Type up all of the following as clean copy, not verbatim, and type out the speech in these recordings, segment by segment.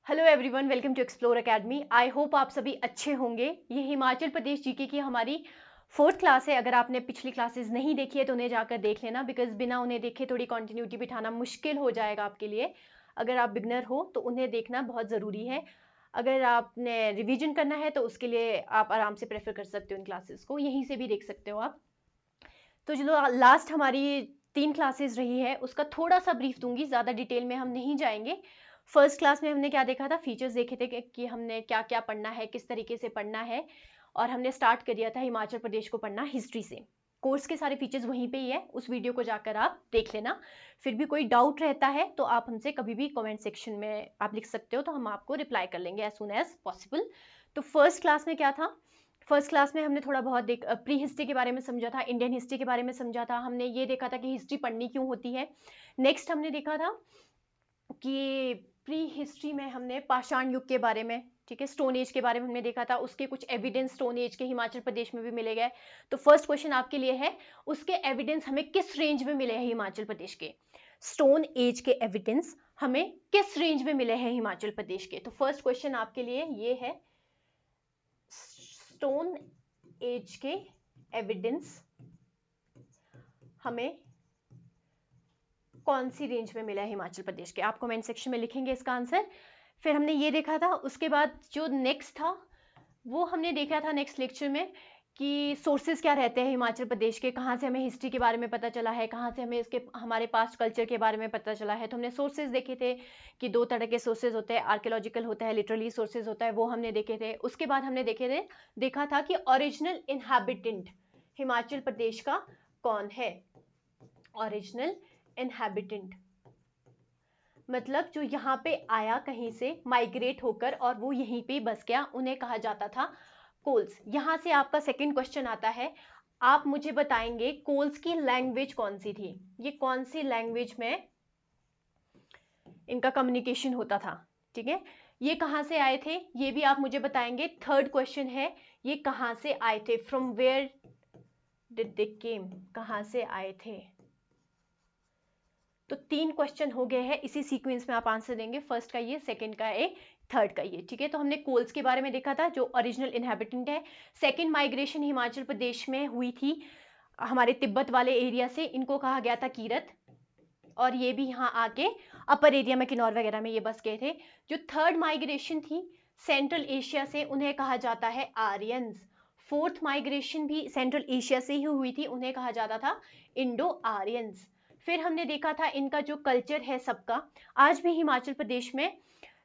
Hello everyone, welcome to explore academy. I hope आप सभी अच्छे होंगे। ये हिमाचल प्रदेश जीके की हमारी 4th क्लास है। अगर आपने पिछली क्लासेस नहीं देखी है तो उन्हें जाकर देख लेना, बिकॉज बिना उन्हें देखे थोड़ी कंटिन्यूटी बिठाना मुश्किल हो जाएगा आपके लिए। अगर आप बिगनर हो तो उन्हें देखना बहुत ज़रूरी है। अगर आपने रिवीजन करना है तो उसके लिए आप आराम से प्रेफर कर सकते हो इन क्लासेस को, यहीं से भी देख सकते हो आप। तो जो लास्ट हमारी 3 क्लासेस रही है उसका थोड़ा सा ब्रीफ दूंगी, ज़्यादा डिटेल में हम नहीं जाएंगे। फर्स्ट क्लास में हमने क्या देखा था, फीचर्स देखे थे कि हमने क्या क्या पढ़ना है, किस तरीके से पढ़ना है, और हमने स्टार्ट कर दिया था हिमाचल प्रदेश को पढ़ना हिस्ट्री से। कोर्स के सारे फीचर्स वहीं पे ही है, उस वीडियो को जाकर आप देख लेना। फिर भी कोई डाउट रहता है तो आप हमसे कभी भी कमेंट सेक्शन में आप लिख सकते हो, तो हम आपको रिप्लाई कर लेंगे एज सुन एज पॉसिबल। तो फर्स्ट क्लास में क्या था, फर्स्ट क्लास में हमने थोड़ा बहुत प्री हिस्ट्री के बारे में समझा था, इंडियन हिस्ट्री के बारे में समझा था। हमने ये देखा था कि हिस्ट्री पढ़नी क्यों होती है। नेक्स्ट हमने देखा था कि प्री हिस्ट्री में हमने पाषाण युग के बारे में, ठीक है, स्टोन एज के बारे में हमने देखा था। उसके कुछ एविडेंस स्टोन एज के हिमाचल प्रदेश में भी मिले गए। तो फर्स्ट क्वेश्चन आपके लिए है, उसके एविडेंस हमें किस रेंज में मिले हैं हिमाचल प्रदेश के। स्टोन एज के एविडेंस हमें किस रेंज में मिले हैं हिमाचल प्रदेश के। तो फर्स्ट क्वेश्चन आपके लिए ये है, स्टोन एज के एविडेंस हमें कौन सी रेंज में मिला है हिमाचल प्रदेश के। आप कमेंट सेक्शन में लिखेंगे इसका आंसर। फिर हमने ये देखा था, उसके बाद जो नेक्स्ट था वो हमने देखा था नेक्स्ट लेक्चर में कि सोर्सेज क्या रहते हैं हिमाचल प्रदेश के, कहाँ से हमें हिस्ट्री के बारे में पता चला है, कहाँ से हमें इसके हमारे पास्ट कल्चर के बारे में पता चला है। तो हमने सोर्सेज देखे थे कि 2 तरह के सोर्सेज होते हैं, आर्कियोलॉजिकल होता है, लिटरली सोर्सेज होता है, वो हमने देखे थे। उसके बाद हमने देखा था कि ओरिजिनल इनहैबिटेंट हिमाचल प्रदेश का कौन है। ओरिजिनल इनहैबिटेंट मतलब जो यहाँ पे आया कहीं से माइग्रेट होकर और वो यहीं पे बस गया, उन्हें कहा जाता था कोल्स। यहां से आपका सेकंड क्वेश्चन आता है, आप मुझे बताएंगे कोल्स की लैंग्वेज कौन सी थी, ये कौन सी लैंग्वेज में इनका कम्युनिकेशन होता था, ठीक है। ये कहां से आए थे ये भी आप मुझे बताएंगे। थर्ड क्वेश्चन है, ये कहां से आए थे, फ्रॉम वेयर डिड दे केम, कहां से आए थे। तो 3 क्वेश्चन हो गए हैं, इसी सीक्वेंस में आप आंसर देंगे। फर्स्ट का ये, सेकंड का ए, थर्ड का ये, ठीक है। तो हमने कोल्स के बारे में देखा था जो ओरिजिनल इनहैबिटेंट है। सेकंड माइग्रेशन हिमाचल प्रदेश में हुई थी हमारे तिब्बत वाले एरिया से, इनको कहा गया था कीरत, और ये भी यहाँ आके अपर एरिया में किन्नौर वगैरह में ये बस गए थे। जो थर्ड माइग्रेशन थी सेंट्रल एशिया से, उन्हें कहा जाता है आर्यंस। फोर्थ माइग्रेशन भी सेंट्रल एशिया से ही हुई थी, उन्हें कहा जाता था इंडो आर्यंस। फिर हमने देखा था इनका जो कल्चर है सबका, आज भी हिमाचल प्रदेश में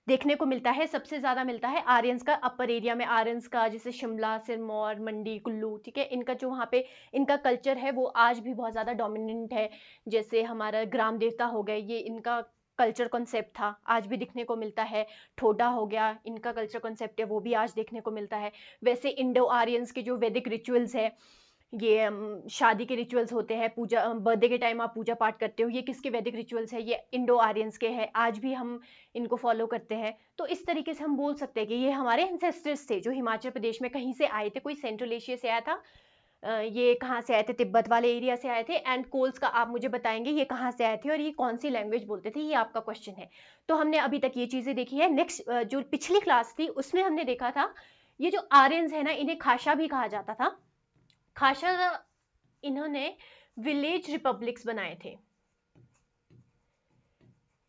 देखने को मिलता है, सबसे ज्यादा मिलता है आर्यंस का अपर एरिया में। आर्यंस का जैसे शिमला, सिरमौर, मंडी, कुल्लू, ठीक है, इनका जो वहाँ पे इनका कल्चर है वो आज भी बहुत ज्यादा डोमिनेंट है। जैसे हमारा ग्राम देवता हो गए, ये इनका कल्चर कॉन्सेप्ट था, आज भी दिखने को मिलता है। ठोडा हो गया, इनका कल्चर कॉन्सेप्ट है, वो भी आज देखने को मिलता है। वैसे इंडो आर्यंस के जो वैदिक रिचुअल्स है, ये शादी के रिचुअल्स होते हैं, पूजा बर्थडे के टाइम आप पूजा पाठ करते हो, ये किसके वैदिक रिचुअल्स है, ये इंडो आर्यंस के हैं, आज भी हम इनको फॉलो करते हैं। तो इस तरीके से हम बोल सकते हैं कि ये हमारे एंसेस्टर्स थे जो हिमाचल प्रदेश में कहीं से आए थे, कोई सेंट्रल एशिया से आया था, ये कहाँ से आए थे, तिब्बत वाले एरिया से आए थे। एंड कोल्स का आप मुझे बताएंगे ये कहाँ से आए थे और ये कौन सी लैंग्वेज बोलते थे, ये आपका क्वेश्चन है। तो हमने अभी तक ये चीजें देखी है। नेक्स्ट जो पिछली क्लास थी उसमें हमने देखा था ये जो आर्यंस है ना, इन्हें खाशा भी कहा जाता था। खाशा इन्होंने विलेज रिपब्लिक्स बनाए थे।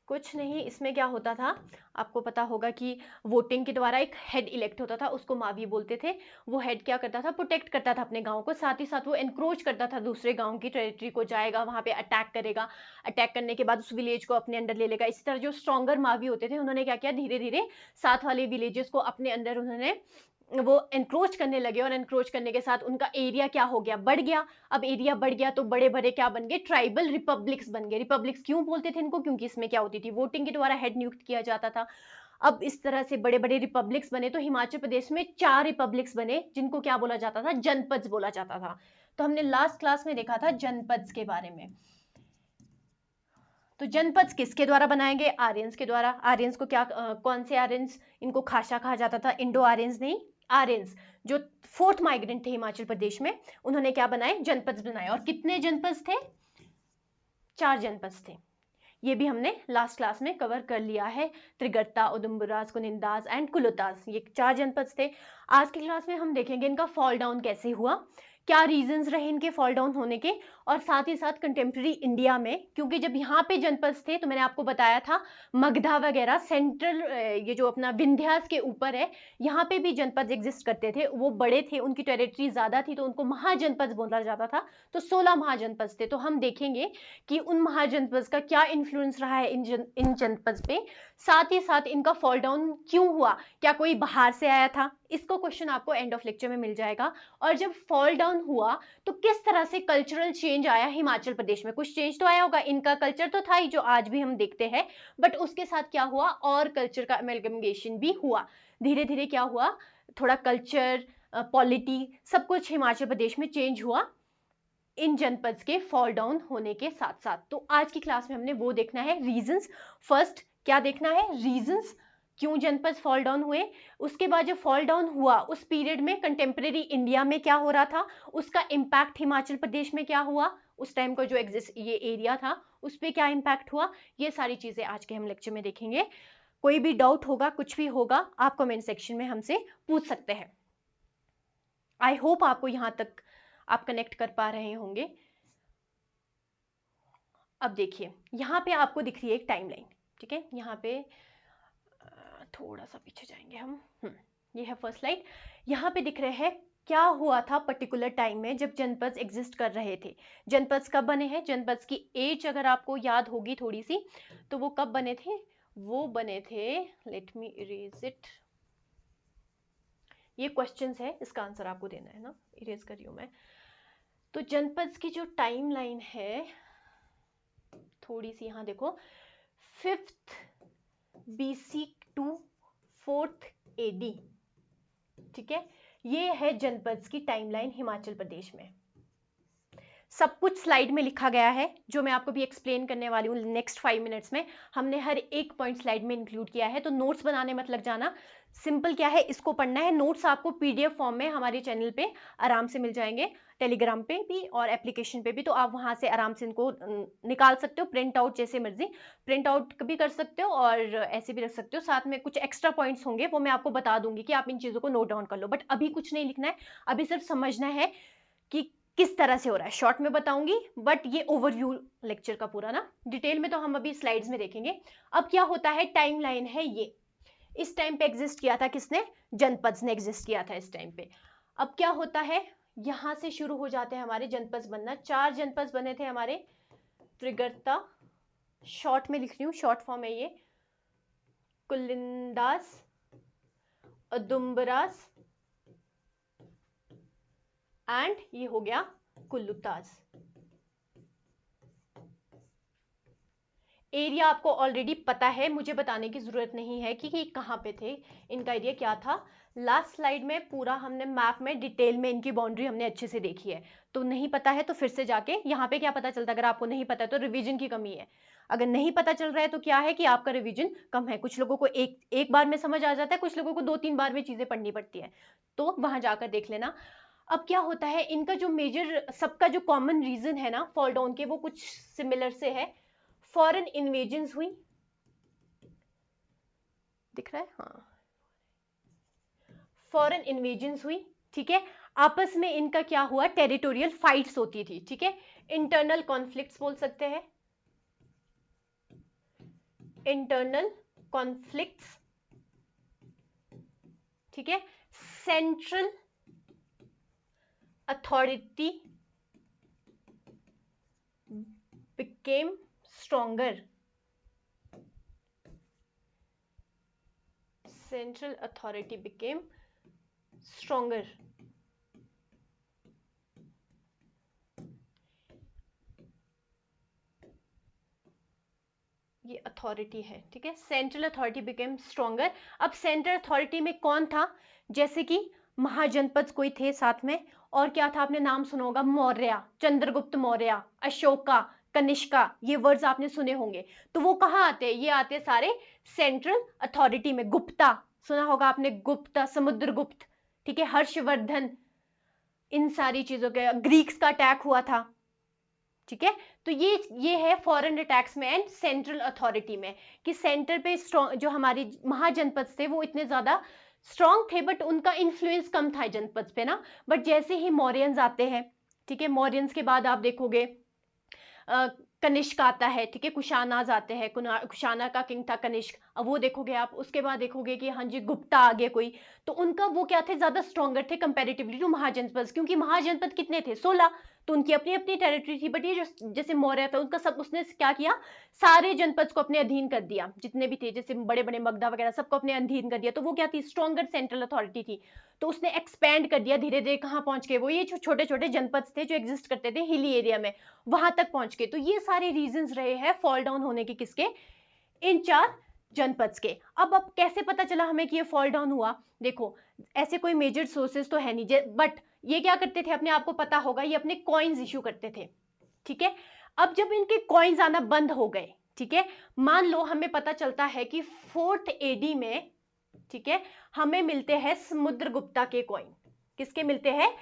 कुछ नहीं, इसमें क्या होता था आपको पता होगा कि वोटिंग के द्वारा एक हेड इलेक्ट होता था, उसको मावी बोलते थे। वो हेड क्या करता था, प्रोटेक्ट करता था अपने गांव को, साथ ही साथ वो एनक्रोच करता था दूसरे गांव की टेरिटरी को, जाएगा वहां पे अटैक करेगा, अटैक करने के बाद उस विलेज को अपने अंडर ले लेगा। इसी तरह जो स्ट्रॉन्गर मावी होते थे उन्होंने क्या किया, धीरे धीरे साथ वाले विलेजेस को अपने अंदर उन्होंने वो एनक्रोच करने लगे, और एनक्रोच करने के साथ उनका एरिया क्या हो गया, बढ़ गया। अब एरिया बढ़ गया तो बड़े बड़े क्या बन गए, ट्राइबल रिपब्लिक्स बन गए। रिपब्लिक्स क्यों बोलते थे इनको, क्योंकि इसमें क्या होती थी, वोटिंग के द्वारा हेड नियुक्त किया जाता था। अब इस तरह से बड़े बड़े रिपब्लिक्स बने, तो हिमाचल प्रदेश में 4 रिपब्लिक्स बने जिनको क्या बोला जाता था, जनपद बोला जाता था। तो हमने लास्ट क्लास में देखा था जनपद के बारे में। तो जनपद किसके द्वारा बनाए गए, आर्यंस के द्वारा। आर्यंस को क्या कौन से आर्यंस, इनको खाशा कहा जाता था, इंडो आर्यंस नहीं, आर्यंस जो फोर्थ माइग्रेंट थे हिमाचल प्रदेश में, उन्होंने क्या बनाए, जनपद बनाए। और कितने जनपद थे, 4 जनपद थे। ये भी हमने लास्ट क्लास में कवर कर लिया है। त्रिगर्ता, उदुम्बरास, कुनिंदास एंड कुलुतास, ये 4 जनपद थे। आज की क्लास में हम देखेंगे इनका फॉल डाउन कैसे हुआ, क्या रीजंस रहे इनके फॉल डाउन होने के, और साथ ही साथ कंटेम्प्रेरी इंडिया में, क्योंकि जब यहाँ पे जनपद थे तो मैंने आपको बताया था मगधा वगैरह सेंट्रल, ये जो अपना विंध्यास के ऊपर है, यहाँ पे भी जनपद एग्जिस्ट करते थे। वो बड़े थे, उनकी टेरिटरी ज्यादा थी, तो उनको महाजनपद बोला जाता था। तो 16 महाजनपद थे। तो हम देखेंगे कि उन महाजनपद का क्या इन्फ्लुएंस रहा है इन जनपद पे, साथ ही साथ इनका फॉल डाउन क्यों हुआ, क्या कोई बाहर से आया था, इसको क्वेश्चन आपको एंड ऑफ लेक्चर में मिल जाएगा। और जब फॉल डाउन हुआ तो किस तरह से कल्चरल चेंज आया हिमाचल प्रदेश में, कुछ चेंज तो आया होगा, इनका कल्चर तो था ही जो आज भी हम देखते हैं, बट उसके साथ क्या हुआ, और कल्चर का अमेलगमेशन भी हुआ। धीरे धीरे क्या हुआ, थोड़ा कल्चर, पॉलिटी, सब कुछ हिमाचल प्रदेश में चेंज हुआ इन जनपद के फॉल डाउन होने के साथ साथ। तो आज की क्लास में हमने वो देखना है, रीजंस। फर्स्ट क्या देखना है, रीजंस, क्यों जनपद फॉल डाउन हुए। उसके बाद जब फॉल डाउन हुआ उस पीरियड में कंटेम्प्रेरी इंडिया में क्या हो रहा था, उसका इंपैक्ट हिमाचल प्रदेश में क्या हुआ, उस टाइम का जो एग्जिस्ट ये एरिया था उस पर क्या इंपैक्ट हुआ, ये सारी चीजें आज के हम लेक्चर में देखेंगे। कोई भी डाउट होगा, कुछ भी होगा, आप कमेंट सेक्शन में हमसे पूछ सकते हैं। आई होप आपको यहां तक आप कनेक्ट कर पा रहे होंगे। अब देखिए यहाँ पे आपको दिख रही है एक टाइमलाइन, ठीक है। यहाँ पे थोड़ा सा पीछे जाएंगे हम, ये है फर्स्ट स्लाइड। यहाँ पे दिख रहे हैं क्या हुआ था पर्टिकुलर टाइम में जब जनपद एग्जिस्ट कर रहे थे। जनपद कब बने हैं, जनपद की एज अगर आपको याद होगी थोड़ी सी, तो वो कब बने थे, वो बने थे, लेट मी इरेज इट, ये क्वेश्चंस है, इसका आंसर आपको देना है ना, इरेज कर रही हूं मैं। तो जनपद की जो टाइमलाइन है थोड़ी सी, यहाँ देखो, 5th BC to 4th AD, ठीक है। ये है जनपद की टाइमलाइन हिमाचल प्रदेश में। सब कुछ स्लाइड में लिखा गया है, जो मैं आपको भी एक्सप्लेन करने वाली हूँ नेक्स्ट 5 मिनट्स में। हमने हर एक पॉइंट स्लाइड में इंक्लूड किया है, तो नोट्स बनाने मत लग जाना। सिंपल क्या है, इसको पढ़ना है। नोट्स आपको PDF फॉर्म में हमारे चैनल पे आराम से मिल जाएंगे, टेलीग्राम पे भी और एप्लीकेशन पे भी, तो आप वहां से आराम से इनको निकाल सकते हो, प्रिंट आउट, जैसे मर्जी प्रिंट आउट भी कर सकते हो और ऐसे भी रख सकते हो। साथ में कुछ एक्स्ट्रा पॉइंट्स होंगे, वो मैं आपको बता दूंगी कि आप इन चीजों को नोट डाउन कर लो, बट अभी कुछ नहीं लिखना है, अभी सिर्फ समझना है कि किस तरह से हो रहा है। शॉर्ट में बताऊंगी, बट ये ओवरव्यू लेक्चर का पूरा ना, डिटेल में तो हम अभी स्लाइड्स में देखेंगे। अब क्या होता है, टाइमलाइन है ये, इस टाइम पे एग्जिस्ट किया था किसने, जनपद ने एग्जिस्ट किया था इस टाइम पे। अब क्या होता है, यहां से शुरू हो जाते हैं हमारे जनपद बनना। 4 जनपद बने थे हमारे, त्रिगर्ता, शॉर्ट में लिख रही हूँ, शॉर्ट फॉर्म है ये, कुलिंदास, उदुम्बरास एंड ये हो गया कुल्लुतास। एरिया आपको ऑलरेडी पता है, मुझे बताने की जरूरत नहीं है कि कहां पे थे, इनका एरिया क्या था। लास्ट स्लाइड में पूरा हमने मैप में डिटेल में इनकी बाउंड्री हमने अच्छे से देखी है, तो नहीं पता है तो फिर से जाके यहाँ पे क्या पता चलता है, अगर आपको नहीं पता है तो रिवीजन की कमी है। अगर नहीं पता चल रहा है तो क्या है कि आपका रिवीजन कम है। कुछ लोगों को एक बार में समझ आ जाता है, कुछ लोगों को 2-3 बार में चीजें पढ़नी पड़ती है, तो वहां जाकर देख लेना। अब क्या होता है, इनका जो मेजर, सबका जो कॉमन रीजन है ना फॉल डाउन के, वो कुछ सिमिलर से है। फॉरेन इन्वेजन्स हुई, दिख रहा है, हाँ, फॉरेन इन्वेजन्स हुई, ठीक है। आपस में इनका क्या हुआ, टेरिटोरियल फाइट्स होती थी, ठीक है। इंटरनल कॉन्फ्लिक्ट्स बोल सकते हैं, इंटरनल कॉन्फ्लिक्ट्स, ठीक है। Central authority became stronger, central authority became stronger। ये अथॉरिटी है, ठीक है, सेंट्रल अथॉरिटी बिकेम स्ट्रॉन्गर। अब सेंट्रल अथॉरिटी में कौन था, जैसे कि महाजनपद कोई थे साथ में, और क्या था, आपने नाम सुना होगा, मौर्य, चंद्रगुप्त मौर्य, अशोका, कनिष्का, ये वर्ड्स आपने सुने होंगे। तो वो कहाँ आते हैं, ये आते हैं सारे सेंट्रल अथॉरिटी में। गुप्ता सुना होगा आपने, गुप्ता, समुद्रगुप्त, ठीक है, हर्षवर्धन, इन सारी चीजों के, ग्रीक्स का अटैक हुआ था, ठीक है। तो ये है फॉरेन अटैक्स में एंड सेंट्रल अथॉरिटी में, कि सेंटर पे स्ट्रॉन्ग जो हमारी महाजनपद थे वो इतने ज्यादा स्ट्रॉन्ग थे, बट उनका इन्फ्लुएंस कम था जनपद पे ना। बट जैसे ही मौर्यंस आते हैं, ठीक है, मौर्यंस के बाद आप देखोगे कनिष्क आता है, ठीक है, कुशानाज आते हैं, कुशाना का किंग था कनिष्क, अब वो देखोगे आप। उसके बाद देखोगे कि हाँ जी गुप्ता आगे कोई, तो उनका वो क्या थे, ज्यादा स्ट्रॉन्गर थे कंपैरेटिवली टू महाजनपद, क्योंकि महाजनपद कितने थे, 16, तो उनकी अपनी अपनी टेरिटरी थी। बट ये जो जैसे मौर्य था उनका सब, उसने क्या किया, सारे जनपद को अपने अधीन कर दिया, जितने भी थे, जैसे बड़े बड़े मगधा वगैरह सबको अपने अधीन कर दिया। तो वो क्या थी, स्ट्रॉन्गर सेंट्रल अथॉरिटी थी। तो उसने एक्सपैंड कर दिया धीरे धीरे, कहाँ पहुंच गए वो, ये छोटे छोटे जनपद थे जो एग्जिस्ट करते थे हिली एरिया में, वहां तक पहुंच गए। तो ये सारे रीजंस रहे हैं फॉल डाउन होने के, किसके, इन 4 जनपद के। अब कैसे पता चला हमें कि ये फॉल डाउन हुआ, देखो ऐसे कोई मेजर सोर्सेस तो है नहीं, बट ये क्या करते थे, अपने आप को पता होगा, ये अपने कॉइन्स इश्यू करते थे, ठीक है। अब जब इनके कॉइन्स आना बंद हो गए, ठीक है, मान लो हमें पता चलता है कि 4th AD में, ठीक है, हमें मिलते हैं समुद्रगुप्ता के कॉइन। किसके मिलते हैं,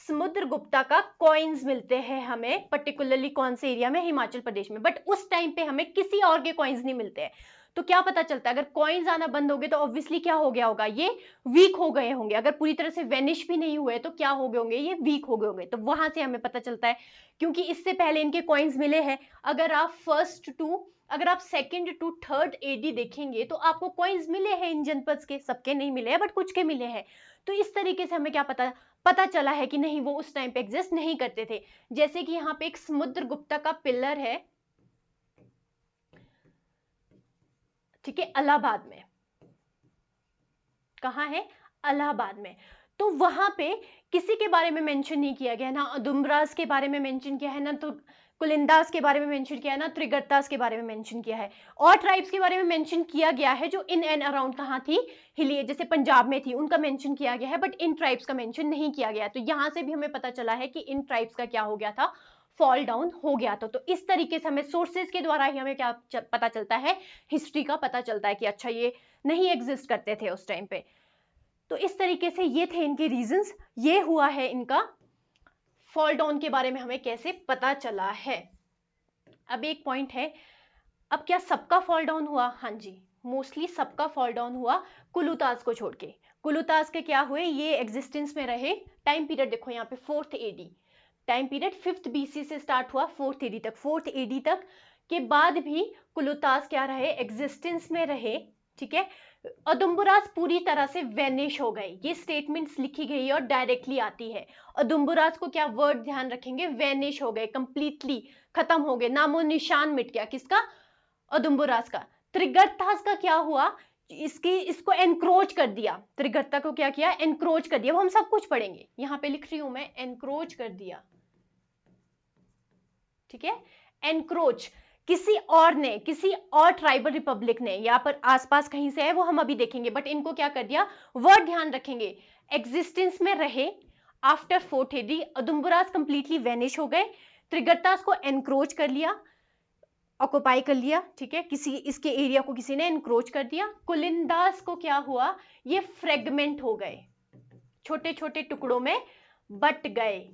समुद्रगुप्ता का कॉइन्स मिलते हैं हमें, पर्टिकुलरली कौन से एरिया में, हिमाचल प्रदेश में। बट उस टाइम पे हमें किसी और के कॉइन्स नहीं मिलते हैं। तो क्या पता चलता है, अगर कॉइन्स आना बंद हो गए तो ऑब्वियसली क्या हो गया होगा, ये वीक हो गए होंगे। अगर पूरी तरह से वेनिश भी नहीं हुए तो क्या हो गए होंगे, ये वीक हो गए होंगे। तो वहां से हमें पता चलता है, क्योंकि इससे पहले इनके कॉइन्स मिले हैं। अगर आप 2nd to 3rd AD देखेंगे तो आपको कॉइन्स मिले हैं इन जनपद के, सबके नहीं मिले हैं बट कुछ के मिले हैं। तो इस तरीके से हमें क्या पता चला है कि नहीं, वो उस टाइम पे एग्जिस्ट नहीं करते थे। जैसे कि यहाँ पे एक समुद्रगुप्ता का पिलर है, ठीक है, इलाहाबाद में। कहाँ है, इलाहाबाद में। तो वहां पे किसी के बारे में मेंशन नहीं किया गया, ना उदुम्बराज के बारे में मेंशन किया है, ना तो कुलिंदास के बारे में मेंशन किया है, ना त्रिगर्तास के बारे में मेंशन किया है। और ट्राइब्स के बारे में मेंशन किया गया है जो इन एंड अराउंड कहाँ थी, हिली, जैसे पंजाब में थी, उनका मेंशन किया गया है, बट इन ट्राइब्स का मेंशन नहीं किया गया। तो यहां से भी हमें पता चला है कि इन ट्राइब्स का क्या हो गया था, फॉल डाउन हो गया था। तो इस तरीके से हमें सोर्सेज के द्वारा ही हमें क्या पता चलता है, हिस्ट्री का पता चलता है कि अच्छा ये नहीं एग्जिस्ट करते थे उस टाइम पे। तो इस तरीके से ये थे इनके रीजंस, ये हुआ है इनका फॉल डाउन के बारे में हमें कैसे पता चला है। अब एक पॉइंट है, अब क्या सबका फॉल डाउन हुआ, हाँ जी, मोस्टली सबका फॉल डाउन हुआ, कुलुताज को छोड़ के। कुलुताज के क्या हुए, ये एग्जिस्टेंस में रहे, टाइम पीरियड देखो यहाँ पे 4th AD, time period 5th BC से स्टार्ट हुआ 4th AD तक, 4th AD तक के बाद भी कुलुताज क्या रहे, एग्जिस्टेंस में रहे, ठीक है। उदुम्बराज पूरी तरह से वेनिश हो गए, ये स्टेटमेंट्स लिखी गई और डायरेक्टली आती है। उदुम्बराज को क्या वर्ड ध्यान रखेंगे, वेनिश हो गए, कंप्लीटली खत्म हो गए, नामो निशान मिट गया, किसका, उदुम्बराज का। त्रिगर्तास का क्या हुआ, इसको एनक्रोच कर दिया, त्रिगर्ता को क्या किया, एनक्रोच कर दिया। वो हम सब कुछ पढ़ेंगे, यहां पे लिख रही हूं मैं, एनक्रोच कर दिया, ठीक है। एनक्रोच किसी और ट्राइबल रिपब्लिक ने, यहाँ पर आसपास कहीं से है वो हम अभी देखेंगे, बट इनको क्या कर दिया, वर्ड ध्यान रखेंगे, एग्जिस्टेंस में रहे after 4th AD, Udumbaras completely vanish हो गए, त्रिगर्तास को एनक्रोच कर लिया, ऑक्युपाई कर लिया, ठीक है, इसके एरिया को किसी ने एनक्रोच कर दिया। कुलिंदास को क्या हुआ, ये फ्रेगमेंट हो गए, छोटे छोटे टुकड़ों में बट गए।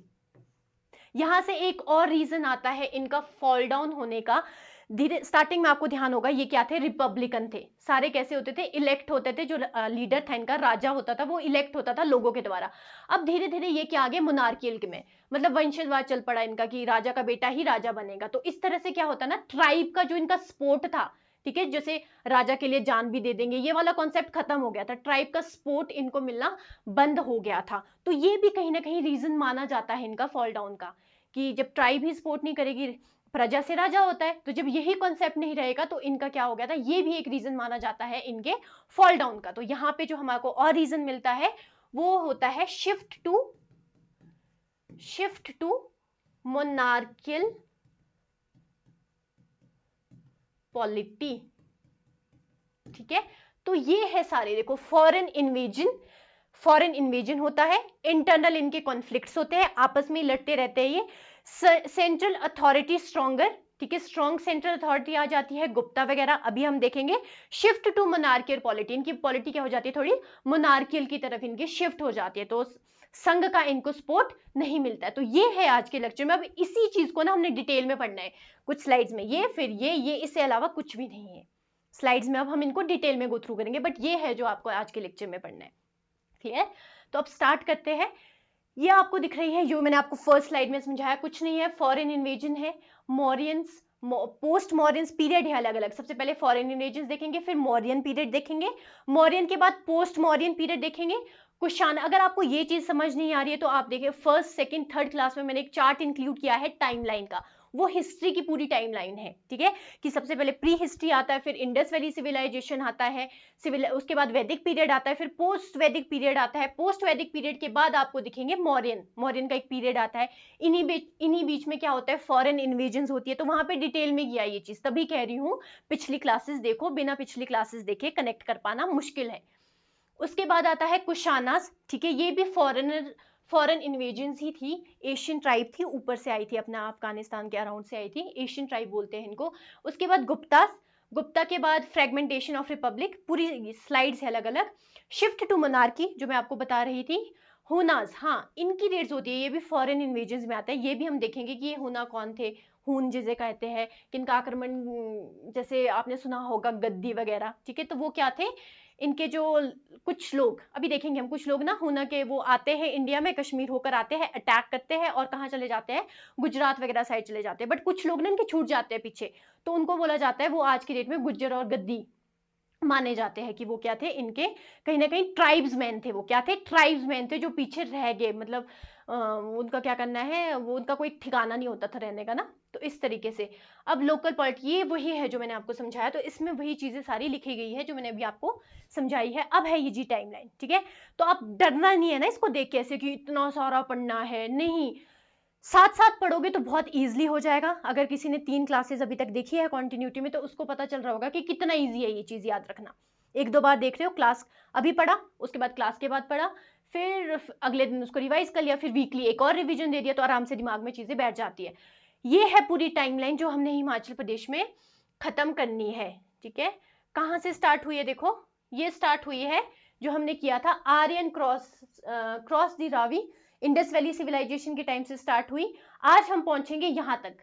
यहां से एक और रीजन आता है इनका फॉल डाउन होने का। धीरे स्टार्टिंग में आपको ध्यान होगा ये क्या थे, रिपब्लिकन थे, सारे कैसे होते थे, इलेक्ट होते थे, जो लीडर था इनका, राजा होता था, वो इलेक्ट होता था लोगों के द्वारा। अब धीरे धीरे ये क्या आ गए, मोनार्कियल में, मतलब वंशजवाद चल पड़ा इनका कि राजा का बेटा ही राजा बनेगा। तो इस तरह से क्या होता ना, ट्राइब का जो इनका सपोर्ट था, ठीक है, जैसे राजा के लिए जान भी दे देंगे, ये वाला कॉन्सेप्ट खत्म हो गया था, ट्राइब का सपोर्ट इनको मिलना बंद हो गया था। तो ये भी कहीं ना कहीं रीजन माना जाता है इनका फॉल डाउन का, कि जब ट्राइब ही सपोर्ट नहीं करेगी, प्रजा से राजा होता है, तो जब यही कॉन्सेप्ट नहीं रहेगा तो इनका क्या हो गया था, ये भी एक रीजन माना जाता है इनके फॉल डाउन का। तो यहाँ पे जो हमारे और रीजन मिलता है वो होता है शिफ्ट टू मोनार्कियल पॉलिटी, ठीक है। तो ये है सारे, देखो फॉरेन इन्वेजन होता है, इंटरनल इनके कॉन्फ्लिक्ट्स होते हैं, आपस में लड़ते रहते हैं ये, सेंट्रल अथॉरिटी स्ट्रॉन्गर, ठीक है, स्ट्रॉन्ग सेंट्रल अथॉरिटी आ जाती है, गुप्ता वगैरह अभी हम देखेंगे। शिफ्ट टू मोनार्कियल पॉलिटी, इनकी पॉलिटी क्या हो जाती है, थोड़ी मोनार्कियल की तरफ इनकी शिफ्ट हो जाती है। तो संघ का इनको सपोर्ट नहीं मिलता है। तो ये है आज के लेक्चर में। अब इसी चीज को ना हमने डिटेल में पढ़ना है कुछ स्लाइड्स में, ये फिर ये इससे अलावा कुछ भी नहीं है स्लाइड्स में। अब हम इनको डिटेल में गो थ्रू करेंगे, बट ये है जो आपको आज के लेक्चर में पढ़ना है। क्लियर? तो अब स्टार्ट करते हैं। ये आपको दिख रही है, जो मैंने आपको फर्स्ट स्लाइड में समझाया, कुछ नहीं है, फॉरेन इन्वेजन है, मौर्यंस, पोस्ट मौर्यंस पीरियड है अलग अलग। सबसे पहले फॉरेन इन्वेजन देखेंगे, फिर मौर्यन पीरियड देखेंगे, मौर्यन के बाद पोस्ट मौर्यन पीरियड देखेंगे, कुशाना। अगर आपको ये चीज समझ नहीं आ रही है तो आप देखिए फर्स्ट सेकंड थर्ड क्लास में मैंने एक चार्ट इंक्लूड किया है टाइमलाइन का, वो हिस्ट्री की पूरी टाइमलाइन है, ठीक है, कि सबसे पहले प्री हिस्ट्री आता है, फिर इंडस वैली सिविलाइजेशन आता है, उसके बाद वैदिक पीरियड आता है, फिर पोस्ट वैदिक पीरियड आता है, पोस्ट वैदिक पीरियड के बाद आपको दिखेंगे मौर्यन का एक पीरियड आता है। इन्हीं बीच में क्या होता है, फॉरेन इन्वेजन होती है। तो वहां पे डिटेल में गया ये चीज, तभी कह रही हूँ पिछली क्लासेस देखो, बिना पिछली क्लासेस देखे कनेक्ट कर पाना मुश्किल है। उसके बाद आता है कुशानास, ठीक है, ये भी फॉरेन इन्वेजन ही थी, एशियन ट्राइब थी, ऊपर से आई थी, अपना अफगानिस्तान के अराउंड से आई थी, एशियन ट्राइब बोलते हैं इनको। उसके बाद गुप्ता के बाद फ्रेगमेंटेशन ऑफ रिपब्लिक, पूरी स्लाइड्स है अलग अलग। शिफ्ट टू मोनार्की जो मैं आपको बता रही थी। हुनास, हाँ इनकी डेट्स होती है, ये भी फॉरेन इन्वेजन में आता है, ये भी हम देखेंगे कि ये हुना कौन थे, हुन जिसे कहते हैं, किनका आक्रमण, जैसे आपने सुना होगा गद्दी वगैरह, ठीक है, तो वो क्या थे, इनके जो कुछ लोग अभी देखेंगे हम, कुछ लोग ना हुना के वो आते हैं इंडिया में, कश्मीर होकर आते हैं, अटैक करते हैं और कहाँ चले जाते हैं, गुजरात वगैरह साइड चले जाते हैं, बट कुछ लोग ना इनके छूट जाते हैं पीछे, तो उनको बोला जाता है, वो आज की डेट में गुज्जर और गद्दी माने जाते हैं कि वो क्या थे, इनके कहीं ना कहीं ट्राइब्स मैन थे, वो क्या थे, ट्राइब्स मैन थे जो पीछे रह गए, मतलब उनका क्या करना है, वो उनका कोई ठिकाना नहीं होता था रहने का ना, तो इस तरीके से। अब लोकल पॉलिट, ये वही है जो मैंने आपको समझाया, तो इसमें वही चीजें सारी लिखी गई है जो मैंने अभी आपको समझाई है। अब है ये जी टाइमलाइन, ठीक है, तो आप डरना नहीं है ना इसको देख के ऐसे कि इतना सारा पढ़ना है, नहीं, साथ साथ पढ़ोगे तो बहुत इजीली हो जाएगा। अगर किसी ने 3 क्लासेस अभी तक देखी है कंटिन्यूटी में, तो उसको पता चल रहा होगा कि कितना इजी है ये चीज याद रखना। एक दो बार देख रहे हो, क्लास अभी पढ़ा, उसके बाद क्लास के बाद पढ़ा, फिर अगले दिन उसको रिवाइज कर लिया, फिर वीकली एक और रिवीजन दे दिया, तो आराम से दिमाग में चीजें बैठ जाती है। ये है पूरी टाइमलाइन जो हमने हिमाचल प्रदेश में खत्म करनी है, ठीक है। कहाँ से स्टार्ट हुई है, देखो ये स्टार्ट हुई है जो हमने किया था, Aryan cross the Ravi, Indus valley civilisation के टाइम से स्टार्ट हुई। आज हम पहुंचेंगे यहाँ तक,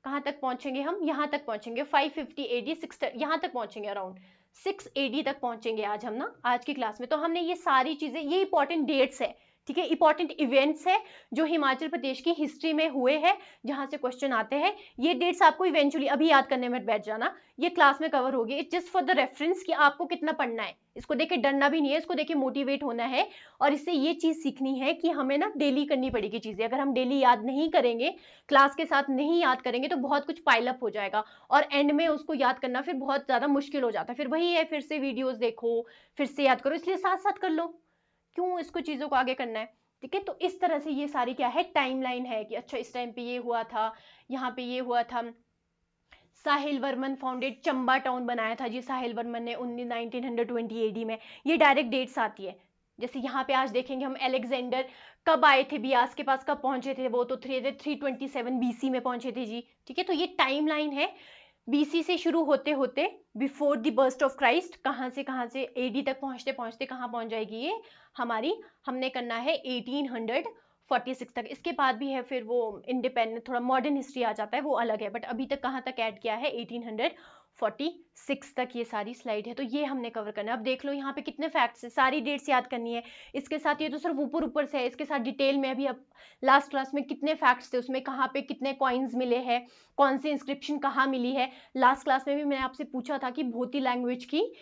कहाँ तक पहुंचेंगे हम, यहाँ तक पहुंचेंगे 550 एडी, 6 यहाँ तक पहुंचेंगे, अराउंड 6 एडी तक पहुंचेंगे आज हम ना, आज की क्लास में। तो हमने ये सारी चीजें, ये इंपॉर्टेंट डेट्स है, ठीक है, इंपॉर्टेंट इवेंट्स है जो हिमाचल प्रदेश की हिस्ट्री में हुए हैं, जहां से क्वेश्चन आते हैं। ये डेट्स आपको इवेंचुअली अभी याद करने में बैठ जाना, ये क्लास में कवर होगी, it's just for the reference कि आपको कितना पढ़ना है। इसको देख के डरना भी नहीं है, इसको देख के मोटिवेट होना है, और इससे ये चीज सीखनी है कि हमें ना डेली करनी पड़ेगी चीजें। अगर हम डेली याद नहीं करेंगे, क्लास के साथ नहीं याद करेंगे, तो बहुत कुछ पाइलअप हो जाएगा, और एंड में उसको याद करना फिर बहुत ज्यादा मुश्किल हो जाता है। फिर वही है, फिर से वीडियोस देखो, फिर से याद करो, इसलिए साथ साथ कर लो, क्यों इसको चीजों को आगे करना है, ठीक है। तो इस तरह से ये सारी क्या है, टाइमलाइन है कि अच्छा इस टाइम पे ये हुआ था, यहाँ पे ये हुआ था। साहिल वर्मन फाउंडेड चंबा टाउन बनाया था जी साहिल वर्मन ने 1920 एडी में, ये डायरेक्ट डेट्स आती है। जैसे यहाँ पे आज देखेंगे हम, अलेक्जेंडर कब आए थे बियास के पास, कब पहुंचे थे, वो तो 327 बीसी में पहुंचे थे जी, ठीक है। तो ये टाइमलाइन है, बीसी से शुरू होते होते before the burst of Christ, कहाँ से एडी तक पहुंचते पहुंचते कहाँ पहुंच जाएगी ये हमारी, हमने करना है 1846 तक। इसके बाद भी है फिर वो इंडिपेंडेंट, थोड़ा मॉडर्न हिस्ट्री आ जाता है, वो अलग है, बट अभी तक कहाँ तक ऐड किया है, 1846 तक ये सारी स्लाइड है, तो ये हमने कवर करना है। अब देख लो यहाँ पे कितने फैक्ट्स है, सारी डेट्स याद करनी है। इसके साथ ये तो सिर्फ ऊपर ऊपर से है, इसके साथ डिटेल में अभी अब लास्ट क्लास में कितने फैक्ट्स थे, उसमें कहाँ पे कितने कॉइन्स मिले हैं, कौन सी इंस्क्रिप्शन कहाँ मिली है। लास्ट क्लास में भी मैंने आपसे पूछा था कि भोती लैंग्वेज की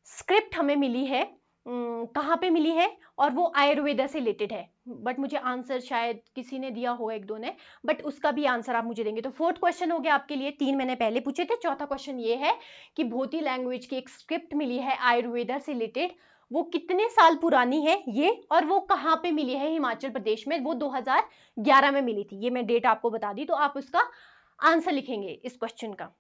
स्क्रिप्ट हमें मिली है, कहाँ पे मिली है, और वो आयुर्वेदा से रिलेटेड है, बट मुझे आंसर शायद किसी ने दिया हो, एक दो ने, बट उसका भी आंसर आप मुझे देंगे। तो 4th क्वेश्चन हो गया आपके लिए, 3 मैंने पहले पूछे थे, चौथा क्वेश्चन ये है कि भोती लैंग्वेज की एक स्क्रिप्ट मिली है आयुर्वेदा से रिलेटेड, वो कितने साल पुरानी है ये, और वो कहाँ पे मिली है हिमाचल प्रदेश में, वो 2011 में मिली थी, ये मैं डेट आपको बता दी, तो आप उसका आंसर लिखेंगे इस क्वेश्चन का।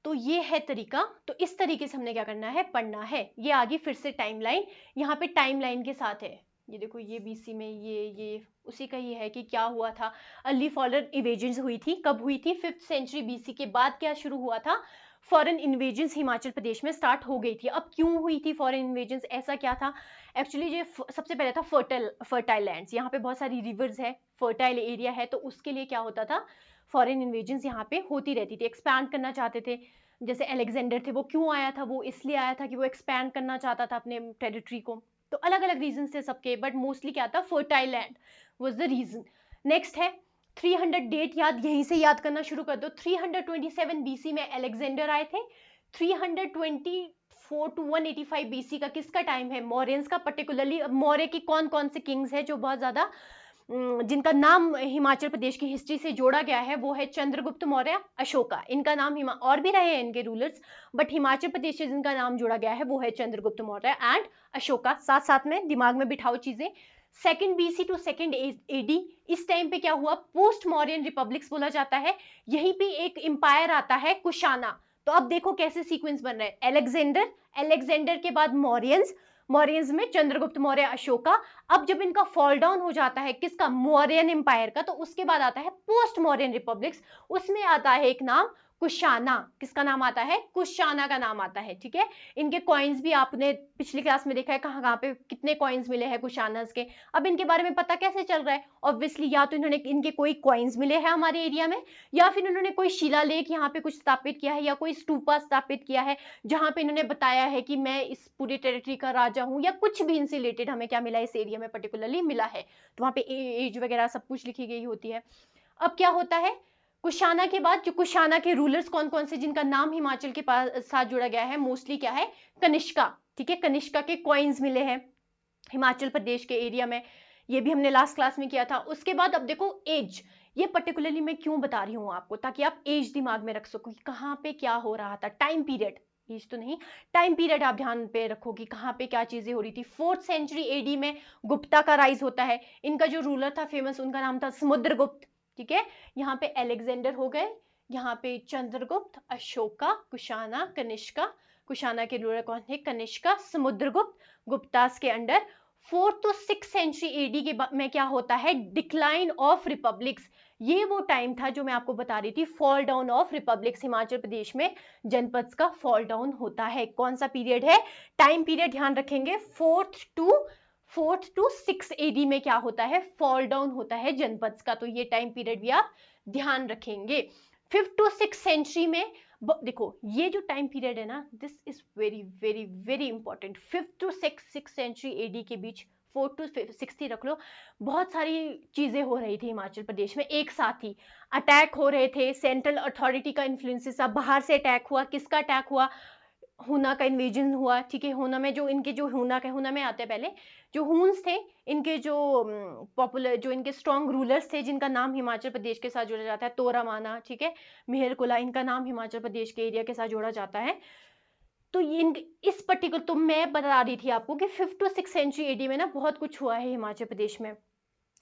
तो ये है तरीका, तो इस तरीके से हमने क्या करना है, पढ़ना है। ये आगे फिर से टाइमलाइन, यहाँ पे टाइमलाइन के साथ है, ये देखो ये बीसी में ये उसी का ही है कि क्या हुआ था, अर्ली फॉरेन इन्वेजन हुई थी, कब हुई थी, 5th सेंचुरी बीसी के बाद क्या शुरू हुआ था, फॉरेन इन्वेजन्स हिमाचल प्रदेश में स्टार्ट हो गई थी। अब क्यों हुई थी फॉरेन इन्वेजन्स, ऐसा क्या था एक्चुअली? ये सबसे पहले था फर्टाइल लैंड्स, यहाँ पे बहुत सारी रिवर्स है, फर्टाइल एरिया है, तो उसके लिए क्या होता था, फॉरेन इन्वेजन्स यहाँ पे होती रहती थी, एक्सपैंड करना चाहते थे। जैसे अलेक्जेंडर थे, वो क्यों आया था, वो इसलिए आया था कि वो एक्सपैंड करना चाहता था अपने टेरिटरी को। तो अलग अलग रीजन थे सबके, बट मोस्टली क्या था, fertile land was the region. Next है 300 डेट, याद यहीं से याद करना शुरू कर दो। 327 बीसी में अलेक्जेंडर आए थे। 324 टू 185 बीसी का किसका टाइम है, मौर्यंस का। पर्टिकुलरली मौर्य के कौन कौन से किंग्स हैं जो बहुत ज्यादा जिनका नाम हिमाचल प्रदेश की हिस्ट्री से जोड़ा गया है, वो है चंद्रगुप्त मौर्य, अशोका। इनका नाम और भी रहे हैं इनके रूलर्स, बट हिमाचल प्रदेश से जिनका नाम जोड़ा गया है वो है चंद्रगुप्त मौर्य एंड अशोका। साथ साथ में दिमाग में बिठाओ चीजें। Second BC to second AD, इस टाइम पे क्या हुआ, पोस्ट मौर्यन रिपब्लिक्स बोला जाता है। यहीं पे एक एम्पायर आता है कुशाना। तो अब देखो कैसे सीक्वेंस बन रहा है, अलेक्जेंडर, अलेक्जेंडर के बाद मौर्यंस, मौर्यंस में चंद्रगुप्त मौर्य, अशोका। अब जब इनका फॉल डाउन हो जाता है किसका, मौर्यन एम्पायर का, तो उसके बाद आता है पोस्ट मौर्यन रिपब्लिक्स, उसमें आता है एक नाम कुशाना। किसका नाम आता है, कुशाना का नाम आता है। ठीक है, इनके कॉइन्स भी आपने पिछली क्लास में देखा है, कहाँ कहाँ पे कितने कॉइन्स मिले हैं कुशानास के। अब इनके बारे में पता कैसे चल रहा है, ऑब्वियसली या तो इन्होंने इनके कोई कॉइन्स मिले हैं हमारे एरिया में, या फिर इन्होंने कोई शिलालेख यहाँ पे कुछ स्थापित किया है, या कोई स्तूपा स्थापित किया है जहां पे इन्होंने बताया है कि मैं इस पूरे टेरिटरी का राजा हूं, या कुछ भी इनसे रिलेटेड हमें क्या मिला, इस एरिया में पर्टिकुलरली मिला है। तो वहां पे एज वगैरह सब कुछ लिखी गई होती है। अब क्या होता है, कुशाना के बाद जो कुशाना के रूलर्स कौन कौन से जिनका नाम हिमाचल के पास साथ जुड़ा गया है, मोस्टली क्या है, कनिष्का। ठीक है, कनिष्का के कॉइन्स मिले हैं हिमाचल प्रदेश के एरिया में, ये भी हमने लास्ट क्लास में किया था। उसके बाद अब देखो एज, ये पर्टिकुलरली मैं क्यों बता रही हूँ आपको, ताकि आप एज दिमाग में रख सको कि कहाँ पे क्या हो रहा था, टाइम पीरियड, एज तो नहीं, टाइम पीरियड आप ध्यान पे रखो कि कहाँ पे क्या चीजें हो रही थी। 4th सेंचुरी एडी में गुप्ता का राइज होता है। इनका जो रूलर था फेमस, उनका नाम था समुद्रगुप्त। ठीक है, यहाँ पे अलेक्जेंडर हो गए, यहाँ पे चंद्रगुप्त, अशोका, कुशाना, कनिष्का। कुशाना के रूलर कौन थे, कनिष्का, समुद्रगुप्त, गुप्तास के under. 4th to 6th century AD के में क्या होता है, डिक्लाइन ऑफ रिपब्लिक्स। ये वो टाइम था जो मैं आपको बता रही थी, fall down of republics, Himachal Pradesh में जनपद का फॉल डाउन होता है। कौन सा पीरियड है, टाइम पीरियड ध्यान रखेंगे, 4th to 6th एडी में क्या होता है, फॉल डाउन होता है जनपद का। तो ये टाइम पीरियड भी आप ध्यान रखेंगे। 5th to 6th सेंचुरी में देखो ये जो टाइम पीरियड है ना, this is very very very important. 5th to 6th century AD के बीच, 4th to 6th ही रख लो, बहुत सारी चीजें हो रही थी हिमाचल प्रदेश में एक साथ ही। अटैक हो रहे थे, सेंट्रल अथॉरिटी का इन्फ्लुएंस, बाहर से अटैक हुआ। किसका अटैक हुआ, हुना का इन्वेजन हुआ। ठीक है, हुना में जो इनके जो हुना में आते हैं पहले, जो हुन्स थे, इनके जो पॉपुलर जो इनके स्ट्रॉन्ग रूलर्स थे जिनका नाम हिमाचल प्रदेश के साथ जोड़ा जाता है, तोरामाना, ठीक है, मेहरकुला, इनका नाम हिमाचल प्रदेश के एरिया के साथ जोड़ा जाता है। तो इस पर्टिकुलर, तो मैं बता रही थी आपको कि 5th to 6th century AD में ना बहुत कुछ हुआ है हिमाचल प्रदेश में।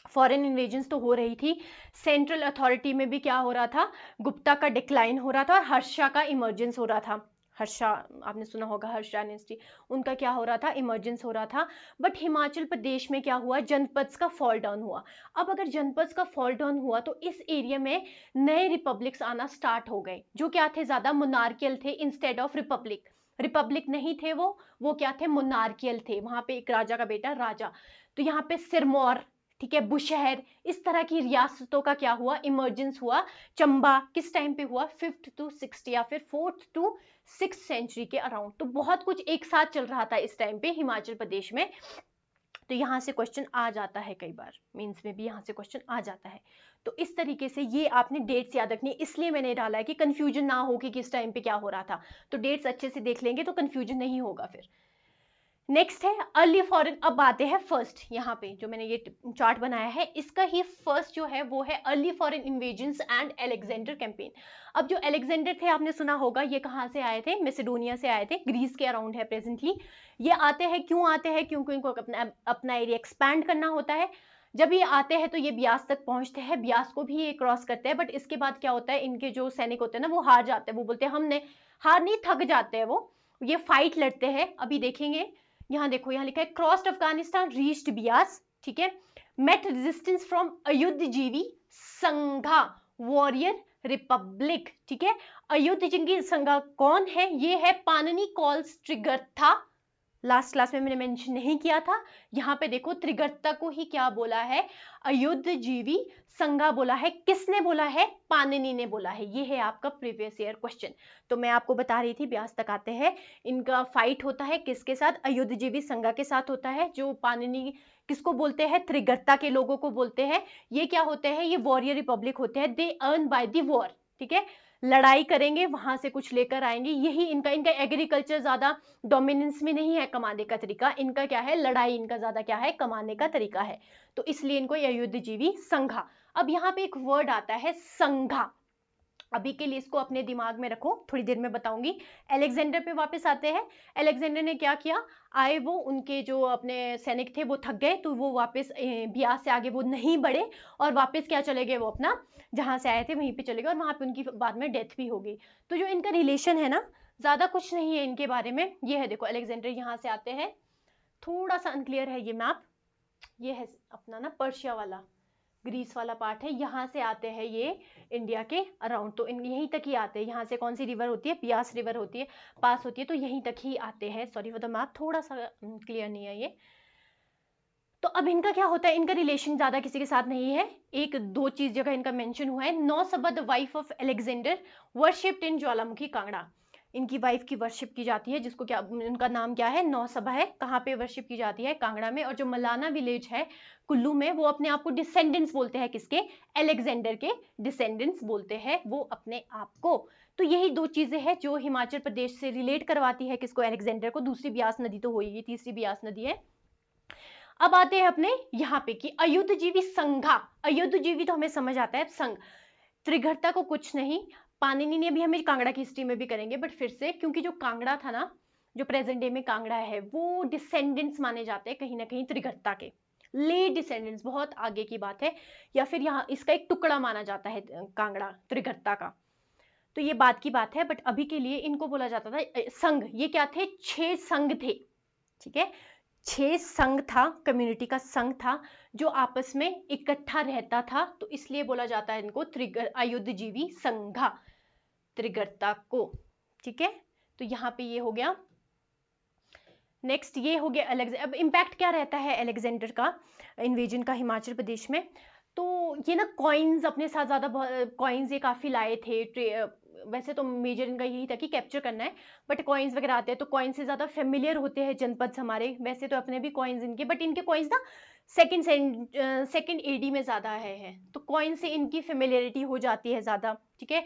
फॉरेन इन्वेजन्स तो हो रही थी, सेंट्रल अथॉरिटी में भी क्या हो रहा था, गुप्ता का डिक्लाइन हो रहा था, और हर्षा का इमर्जेंस हो रहा था। हर्षा, आपने सुना होगा, हर्ष डायनेस्टी, उनका क्या हो रहा था, इमर्जेंस हो रहा था। बट हिमाचल प्रदेश में क्या हुआ, जनपद का फॉल डाउन हुआ। अब अगर जनपद का फॉल डाउन हुआ तो इस एरिया में नए रिपब्लिक्स आना स्टार्ट हो गए, जो क्या थे, ज्यादा मोनार्कियल थे इंस्टेड ऑफ रिपब्लिक। रिपब्लिक नहीं थे वो क्या थे, मोनार्कियल थे। वहां पे एक राजा का बेटा राजा। तो यहाँ पे सिरमौर, ठीक है, बुशहर, इस तरह की रियासतों का क्या हुआ, इमर्जेंस हुआ। चंबा किस टाइम पे हुआ, 5th to 6th या फिर 4th to 6th सेंचुरी के अराउंड। तो बहुत कुछ एक साथ चल रहा था इस टाइम पे हिमाचल प्रदेश में। तो यहाँ से क्वेश्चन आ जाता है, कई बार मींस में भी यहाँ से क्वेश्चन आ जाता है। तो इस तरीके से ये आपने डेट्स याद रखनी है, इसलिए मैंने डाला है कि कंफ्यूजन ना हो कि किस टाइम पे क्या हो रहा था। तो डेट्स अच्छे से देख लेंगे तो कंफ्यूजन नहीं होगा फिर। नेक्स्ट है अर्ली फॉरेन। अब आते हैं फर्स्ट, यहाँ पे जो मैंने ये चार्ट बनाया है, इसका ही फर्स्ट जो है वो है early foreign invasions and Alexander campaign. अब जो अलेक्जेंडर थे, आपने सुना होगा, ये कहाँ से आए थे, मैसेडोनिया से आए थे, ग्रीस के अराउंड है प्रेजेंटली। ये आते हैं, क्यों आते हैं, क्योंकि इनको अपना एरिया एक्सपैंड करना होता है। जब ये आते हैं तो ये ब्यास तक पहुंचते हैं, ब्यास को भी ये क्रॉस करते हैं। बट इसके बाद क्या होता है, इनके जो सैनिक होते हैं ना, वो हार जाते हैं। वो बोलते हैं हमने हार नहीं, थक जाते हैं वो, ये फाइट लड़ते हैं। अभी देखेंगे, यहाँ देखो, यहाँ लिखा है क्रॉस्ड अफगानिस्तान, रीच्ड बियास, ठीक है, मेट रेजिस्टेंस फ्रॉम अयुद्धजीवी संघा वॉरियर रिपब्लिक, ठीक है। अयुतजिंगी संघा कौन है? ये है Panini calls Trigarta. Last class में मैंने मेंशन नहीं किया था। यहाँ पे देखो त्रिगर्ता को ही क्या बोला है? अयुद्धजीवी संघा बोला है। किसने बोला है? पाणिनि ने बोला है। ये है आपका प्रीवियस ईयर क्वेश्चन। तो मैं आपको बता रही थी, ब्यास तक आते हैं, इनका फाइट होता है किसके साथ? अयुद्धजीवी संघा के साथ होता है। जो पाणिनि किसको बोलते हैं? त्रिगर्ता के लोगों को बोलते हैं। ये क्या होते हैं? ये वॉरियर रिपब्लिक होते हैं। They earn by the war, ठीक है। लड़ाई करेंगे, वहां से कुछ लेकर आएंगे। यही इनका एग्रीकल्चर ज्यादा डोमिनेंस में नहीं है कमाने का तरीका। इनका क्या है? लड़ाई इनका ज्यादा क्या है? कमाने का तरीका है। तो इसलिए इनको युद्धजीवी संघा। अब यहाँ पे एक वर्ड आता है संघा। अभी के लिए इसको अपने दिमाग में रखो, थोड़ी देर में बताऊंगी। अलेक्जेंडर पे वापस आते हैं। अलेक्जेंडर ने क्या किया? आए वो, उनके जो अपने सैनिक थे वो थक गए, तो वो वापस बियास से आगे वो नहीं बढ़े और वापस क्या चले गए? वो अपना जहां से आए थे वहीं पे चले गए और वहां पे उनकी बाद में डेथ भी हो गई। तो जो इनका रिलेशन है ना, ज्यादा कुछ नहीं है इनके बारे में। ये है देखो, अलेक्जेंडर यहाँ से आते हैं। थोड़ा सा अनक्लियर है ये मैप। ये है अपना ना पर्शिया वाला, ग्रीस वाला पार्ट है। यहाँ से आते हैं ये इंडिया के अराउंड, तो यहीं तक ही आते हैं। यहाँ से कौन सी रिवर होती है? बियास रिवर होती है, पास होती है, तो यहीं तक ही आते हैं। सॉरी फॉर द मैप, थोड़ा सा क्लियर नहीं है ये। तो अब इनका क्या होता है? इनका रिलेशन ज्यादा किसी के साथ नहीं है। एक दो चीज जगह इनका मेंशन हुआ है। Nausaba the wife of Alexander worshipped in Jwalamukhi Kangra. इनकी वाइफ की वर्शिप की जाती है, जिसको क्या, उनका नाम क्या है? नौसभा है। कहाँ पे वर्शिप की जाती है? कांगड़ा में। और जो मलाना विलेज है कुल्लू में, वो अपने आप को डिसेंडेंट्स बोलते हैं। किसके? अलेक्जेंडर के डिसेंडेंट्स बोलते हैं वो अपने आप को। तो यही दो चीजें हैं जो हिमाचल प्रदेश से रिलेट करवाती है किसको? अलेक्जेंडर को। दूसरी ब्यास नदी तो होगी, तीसरी ब्यास नदी है। अब आते हैं अपने यहाँ पे कि अयुद्धजीवी संघा। अयुद्धजीवी तो हमें समझ आता है, संघ। त्रिगर्ता को कुछ नहीं। पाणिनि ने भी, हमें कांगड़ा की हिस्ट्री में भी करेंगे, बट फिर से, क्योंकि जो कांगड़ा था ना, जो प्रेजेंट डे में कांगड़ा है, वो डिसेंडेंट्स माने जाते हैं कहीं ना कहीं त्रिगर्ता के। ले डिसेंडेंट्स, बहुत आगे की बात है। या फिर यहाँ इसका एक टुकड़ा माना जाता है कांगड़ा त्रिगर्ता का। तो ये बात की बात है, बट अभी के लिए इनको बोला जाता था संघ। ये क्या थे? 6 संघ थे, ठीक है। 6 संघ था, कम्युनिटी का संघ था जो आपस में इकट्ठा रहता था। तो इसलिए बोला जाता है इनको अयुद्धजीवी संघा, त्रिगर्ता को, ठीक है। तो यहाँ पे ये हो गया। नेक्स्ट ये हो गया अब इम्पैक्ट क्या रहता है अलेक्जेंडर का इन्वेजन का हिमाचल प्रदेश में? तो ये ना कॉइन्स अपने साथ ज्यादा, कॉइन्स ये काफी लाए थे। वैसे तो मेजर इनका यही था कि कैप्चर करना है, बट कॉइन्स वगैरह आते हैं तो कॉइन्स से ज्यादा फेमिलियर होते हैं जनपद हमारे। वैसे तो अपने भी कॉइन्स इनके, बट इनके कॉइन्स ना सेकंड एडी में ज्यादा है, तो कॉइन से इनकी फेमिलियरिटी हो जाती है ज्यादा, ठीक है।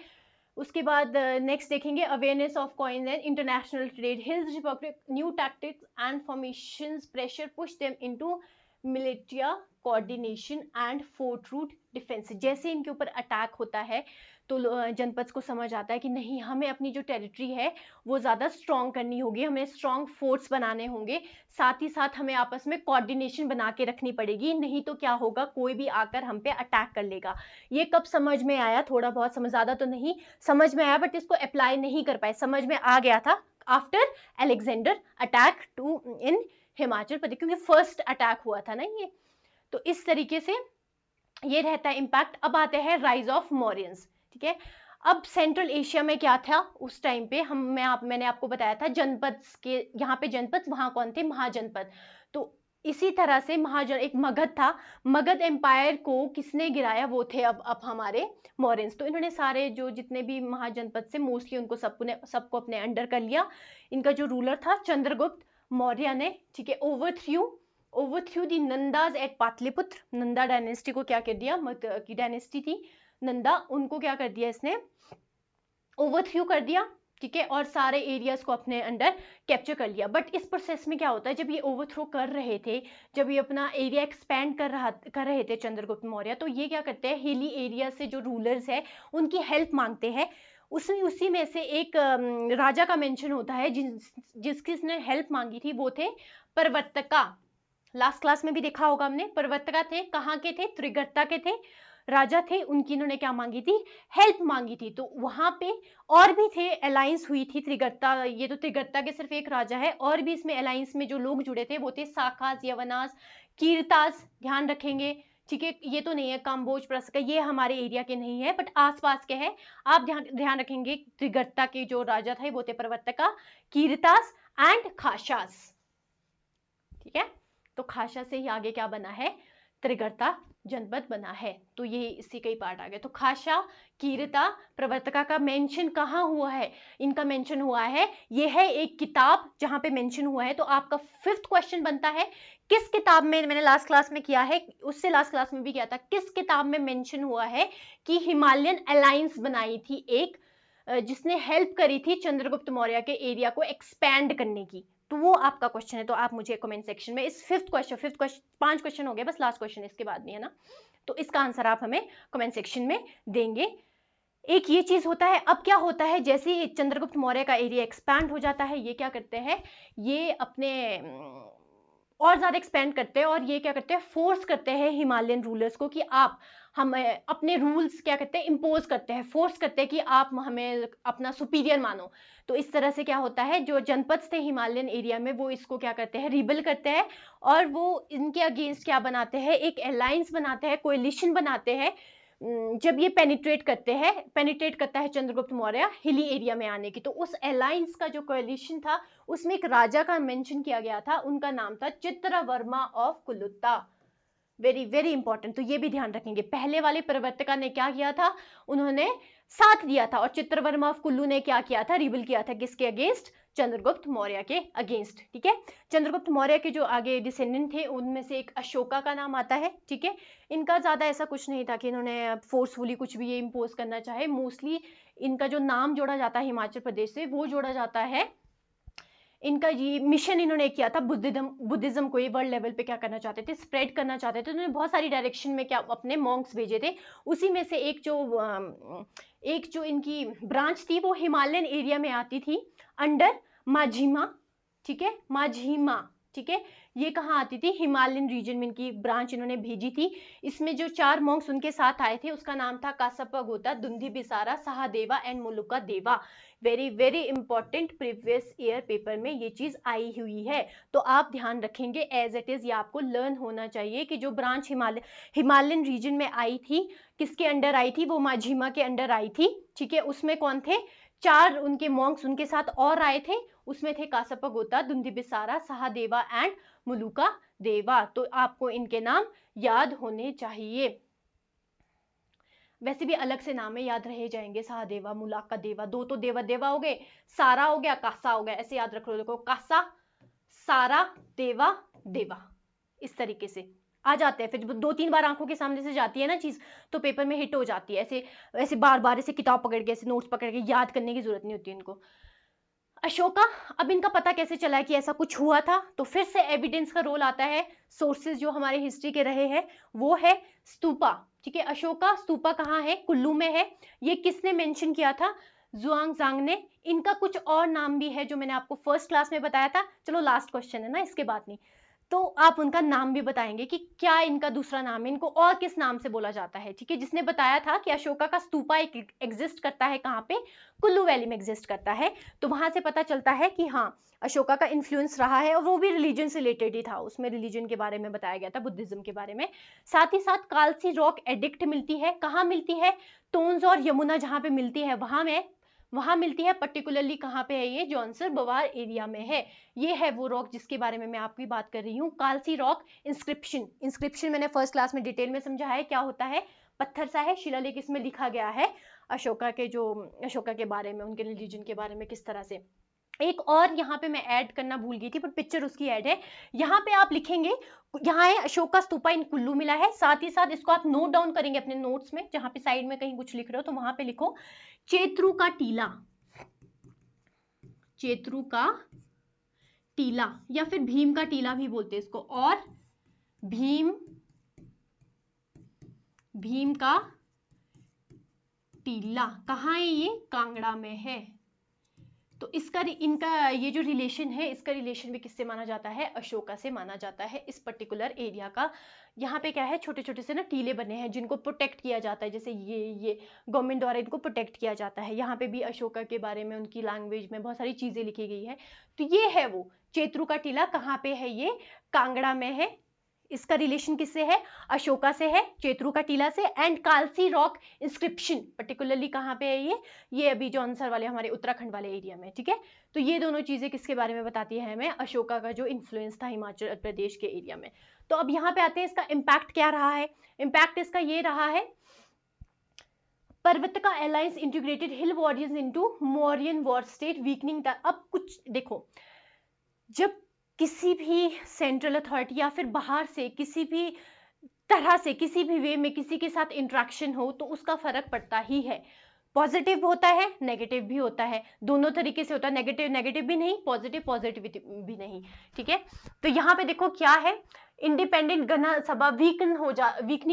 उसके बाद नेक्स्ट देखेंगे awareness of coin and international trade. Hills republic new tactics and formations pressure push them into militia coordination and fort route defence. जैसे इनके ऊपर अटैक होता है तो जनपद को समझ आता है कि नहीं, हमें अपनी जो टेरिटरी है वो ज्यादा स्ट्रॉन्ग करनी होगी, हमें स्ट्रॉन्ग फोर्ट्स बनाने होंगे, साथ ही साथ हमें आपस में कोऑर्डिनेशन बना के रखनी पड़ेगी। नहीं तो क्या होगा? कोई भी आकर हम पे अटैक कर लेगा। ये कब समझ में आया? थोड़ा बहुत समझ, ज्यादा तो नहीं समझ में आया, बट इसको अप्लाई नहीं कर पाए। समझ में आ गया था आफ्टर अलेक्जेंडर अटैक टू इन हिमाचल प्रदेश, क्योंकि फर्स्ट अटैक हुआ था ना ये। तो इस तरीके से ये रहता है इम्पैक्ट। अब आते हैं राइज ऑफ मौर्यंस, ठीक है। अब सेंट्रल एशिया में क्या था उस टाइम पे? मैंने आपको बताया था जनपद के, यहाँ पे जनपद, वहां कौन थे? महाजनपद। तो इसी तरह से एक मगध था। मगध एम्पायर को किसने गिराया? वो थे अब हमारे मौर्यंस। तो इन्होंने सारे जो जितने भी महाजनपद से मोस्टली उनको सबको अपने अंडर कर लिया। इनका जो रूलर था चंद्रगुप्त मौर्य ने, ठीक है, ओवरथ्रू दी नंदाज एट पाटलिपुत्र। नंदा डायनेस्टी को क्या कर दिया? की डायनेस्टी थी नंदा, उनको क्या कर दिया इसने? ओवरथ्रू कर दिया, ठीक है, और सारे एरियाज को अपने अंडर कैप्चर कर लिया। बट इस प्रोसेस में क्या होता है, जब ये ओवरथ्रो कर रहे थे, जब ये अपना एरिया एक्सपेंड कर रहे थे चंद्रगुप्त मौर्य, तो ये क्या करते हैं? हिली एरिया से जो रूलर्स है उनकी हेल्प मांगते हैं। उसी में से एक राजा का मेंशन होता है जिसने हेल्प मांगी थी, वो थे प्रवर्तका। लास्ट क्लास में भी देखा होगा हमने। प्रवर्तका थे, कहाँ के थे? त्रिगर्ता के थे, राजा थे। उनकी इन्होंने क्या मांगी थी? हेल्प मांगी थी। तो वहां पे और भी थे, अलायंस हुई थी त्रिगर्ता, ये तो त्रिगर्ता के सिर्फ एक राजा है, और भी इसमें अलायंस में जो लोग जुड़े थे वो थे साकास, यवनास, कीरतास, ध्यान रखेंगे, ठीक है, ये तो नहीं है काम्बोज प्रस्का, ये हमारे एरिया के नहीं है, बट आसपास के हैं। आप ध्यान रखेंगे त्रिगर्ता के जो राजा थे वो थे प्रवर्तका, कीरतास एंड खाशास। ठीक है, तो खाशा से ही आगे क्या बना है, त्रिगर्ता जनपद बना है। तो ये इसी का ही पार्ट आ गया। तो खाशा, कीरता, प्रवर्तका का मेंशन कहाँ हुआ है, इनका मेंशन हुआ है, ये है एक किताब जहां पे मेंशन हुआ है। तो आपका 5th क्वेश्चन बनता है, किस किताब में, मैंने लास्ट क्लास में किया है, उससे लास्ट क्लास में भी किया था, किस किताब में मेंशन हुआ है कि हिमालयन अलायंस बनाई थी एक, जिसने हेल्प करी थी चंद्रगुप्त मौर्य के एरिया को एक्सपैंड करने की। तो वो आपका क्वेश्चन है। तो आप मुझे कमेंट सेक्शन में इस 5th क्वेश्चन 5 क्वेश्चन हो गए, बस लास्ट क्वेश्चन इसके बाद नहीं है ना, तो इसका आंसर आप हमें कमेंट सेक्शन में देंगे। एक ये चीज होता है। अब क्या होता है, जैसे ही चंद्रगुप्त मौर्य का एरिया एक्सपैंड हो जाता है, ये क्या करते हैं, ये अपने और ज्यादा एक्सपेंड करते हैं, और ये क्या करते हैं, फोर्स करते हैं हिमालयन रूलर्स को कि आप हमें अपने रूल्स क्या करते हैं, इंपोज करते हैं, फोर्स करते हैं कि आप हमें अपना सुपीरियर मानो। तो इस तरह से क्या होता है, जो जनपद थे हिमालयन एरिया में, वो इसको क्या करते हैं, रिबल करते हैं, और वो इनके अगेंस्ट क्या बनाते हैं, एक अलायंस बनाते हैं, कोएलिशन बनाते हैं। जब ये पेनिट्रेट करता है चंद्रगुप्त मौर्य हिली एरिया में आने की, तो उस अलायंस का जो कोएलिशन था, उसमें एक राजा का मेंशन किया गया था, उनका नाम था Chitravarma of Kulutta. Very very important, तो ये भी ध्यान रखेंगे। पहले वाले प्रवर्तका ने क्या किया था, उन्होंने साथ दिया था, और चित्रवर्मा ऑफ कुल्लू ने क्या किया था, रिबल किया था, किसके अगेंस्ट, चंद्रगुप्त मौर्य के अगेंस्ट। ठीक है, चंद्रगुप्त मौर्य के जो आगे डिसेंडेंट थे, उनमें से एक अशोका का नाम आता है। ठीक है, इनका ज्यादा ऐसा कुछ नहीं था कि इन्होंने फोर्सफुली कुछ भी ये इंपोज करना चाहे। मोस्टली इनका जो नाम जोड़ा जाता है हिमाचल प्रदेश से, वो जोड़ा जाता है, इनका ये मिशन इन्होंने किया था, बुद्धिज्म को ये वर्ल्ड लेवल पे क्या करना चाहते थे, स्प्रेड करना चाहते थे। उन्होंने बहुत सारी डायरेक्शन में क्या अपने मॉन्क्स भेजे थे। उसी में से एक जो इनकी ब्रांच थी, वो हिमालयन एरिया में आती थी, अंडर माझीमा। ठीक है, माझीमा। ठीक है, ये कहाँ आती थी, हिमालयन रीजन में इनकी ब्रांच इन्होंने भेजी थी। इसमें जो 4 मॉन्क्स उनके साथ आए थे, उसका नाम था कासप्पा गोता, दुंदी बिसारा, सहादेवा एंड मुलुका देवा। Very very important, previous year paper में ये चीज आई हुई है, तो आप ध्यान रखेंगे एज इट इज। ये आपको लर्न होना चाहिए कि जो ब्रांच हिमालयन रीजन में आई थी, किसके अंडर आई थी, वो माझीमा के अंडर आई थी। ठीक है, उसमें कौन थे, 4 उनके मॉन्क्स उनके साथ और आए थे, उसमें थे कासप्पा गोता, दुंदी बिसारा, सहादेवा एंड मुलुका देवा। तो आपको इनके नाम याद होने चाहिए। वैसे भी अलग से नाम है, याद रहे जाएंगे, सहादेवा, मुलाका देवा, 2 तो देवा देवा हो गए, सारा हो गया, कासा हो गया, ऐसे याद रख लो। देखो, कासा, सारा, देवा, देवा, इस तरीके से आ जाते हैं। फिर 2-3 बार आंखों के सामने से जाती है ना चीज, तो पेपर में हिट हो जाती है। ऐसे ऐसे बार बार ऐसे किताब पकड़ के, ऐसे नोट्स पकड़ के याद करने की जरूरत नहीं होती इनको। अशोका, अब इनका पता कैसे चला कि ऐसा कुछ हुआ था, तो फिर से एविडेंस का रोल आता है। सोर्सेज जो हमारे हिस्ट्री के रहे हैं, वो है स्तूपा। ठीक है, अशोका स्तूपा कहाँ है, कुल्लू में है। ये किसने मेंशन किया था, जुआंगजांग ने। इनका कुछ और नाम भी है जो मैंने आपको फर्स्ट क्लास में बताया था। चलो लास्ट क्वेश्चन है ना, इसके बाद नहीं, तो आप उनका नाम भी बताएंगे कि क्या इनका दूसरा नाम है, इनको और किस नाम से बोला जाता है। ठीक है, जिसने बताया था कि अशोका का स्तूपा एक एग्जिस्ट करता है, कहाँ पे, कुल्लू वैली में एग्जिस्ट करता है। तो वहां से पता चलता है कि हाँ, अशोका का इन्फ्लुएंस रहा है, और वो भी रिलीजन से रिलेटेड ही था, उसमें रिलीजन के बारे में बताया गया था, बुद्धिज्म के बारे में। साथ ही साथ कालसी रॉक एडिक्ट मिलती है, कहाँ मिलती है, टोन्स और यमुना जहाँ पे मिलती है वहां मिलती है। पर्टिकुलरली कहाँ पे है ये, जौनसर बवार एरिया में है। ये है वो रॉक जिसके बारे में मैं आपकी बात कर रही हूँ, कालसी रॉक इंस्क्रिप्शन मैंने फर्स्ट क्लास में डिटेल में समझा है क्या होता है, पत्थर सा है, शिलालेख, इसमें लिखा गया है अशोका के बारे में, उनके रिलीजन के बारे में किस तरह से। एक और यहाँ पे मैं ऐड करना भूल गई थी, पर पिक्चर उसकी ऐड है। यहाँ पे आप लिखेंगे, यहाँ है अशोका स्तूपा इन कुल्लू मिला है। साथ ही साथ इसको आप नोट डाउन करेंगे अपने नोट्स में, जहां पे साइड में कहीं कुछ लिख रहे हो तो वहां पे लिखो चेत्रू का टीला, चेत्रू का टीला, या फिर भीम का टीला भी बोलते हैं इसको, और भीम का टीला कहाँ है, ये कांगड़ा में है। तो इनका ये जो रिलेशन है, इसका रिलेशन भी किससे माना जाता है, अशोका से माना जाता है, इस पर्टिकुलर एरिया का। यहाँ पे क्या है, छोटे छोटे से ना टीले बने हैं जिनको प्रोटेक्ट किया जाता है, जैसे ये गवर्नमेंट द्वारा इनको प्रोटेक्ट किया जाता है। यहाँ पे भी अशोका के बारे में, उनकी लैंग्वेज में बहुत सारी चीजें लिखी गई है। तो ये है वो चेत्रू का टीला, कहाँ पे है ये, कांगड़ा में है। इसका रिलेशन किससे है? अशोका से है, चेतरू का टीला से, and Kalsi rock inscription particularly कहाँ पे है? ये अभी जौनसर वाले हमारे उत्तराखंड वाले एरिया में, ठीक है। तो ये दोनों चीजें किसके बारे में बताती है हमें? अशोका का जो इन्फ्लुएंस था हिमाचल प्रदेश के एरिया में। तो अब यहाँ पे आते हैं, इसका इम्पैक्ट क्या रहा है? इम्पैक्ट इसका ये रहा है, Parvataka alliance integrated hill warriors into Mauryan war state weakening the. अब कुछ देखो, जब किसी भी सेंट्रल अथॉरिटी या फिर बाहर से किसी भी तरह से किसी भी वे में किसी के साथ इंट्रैक्शन हो तो उसका फर्क पड़ता ही है। पॉजिटिव होता है, नेगेटिव भी होता है, दोनों तरीके से होता है। नेगेटिव नेगेटिव भी नहीं, पॉजिटिव पॉजिटिव भी नहीं, ठीक है। तो यहाँ पे देखो क्या है, इंडिपेंडेंट गण सभा वीकनिंग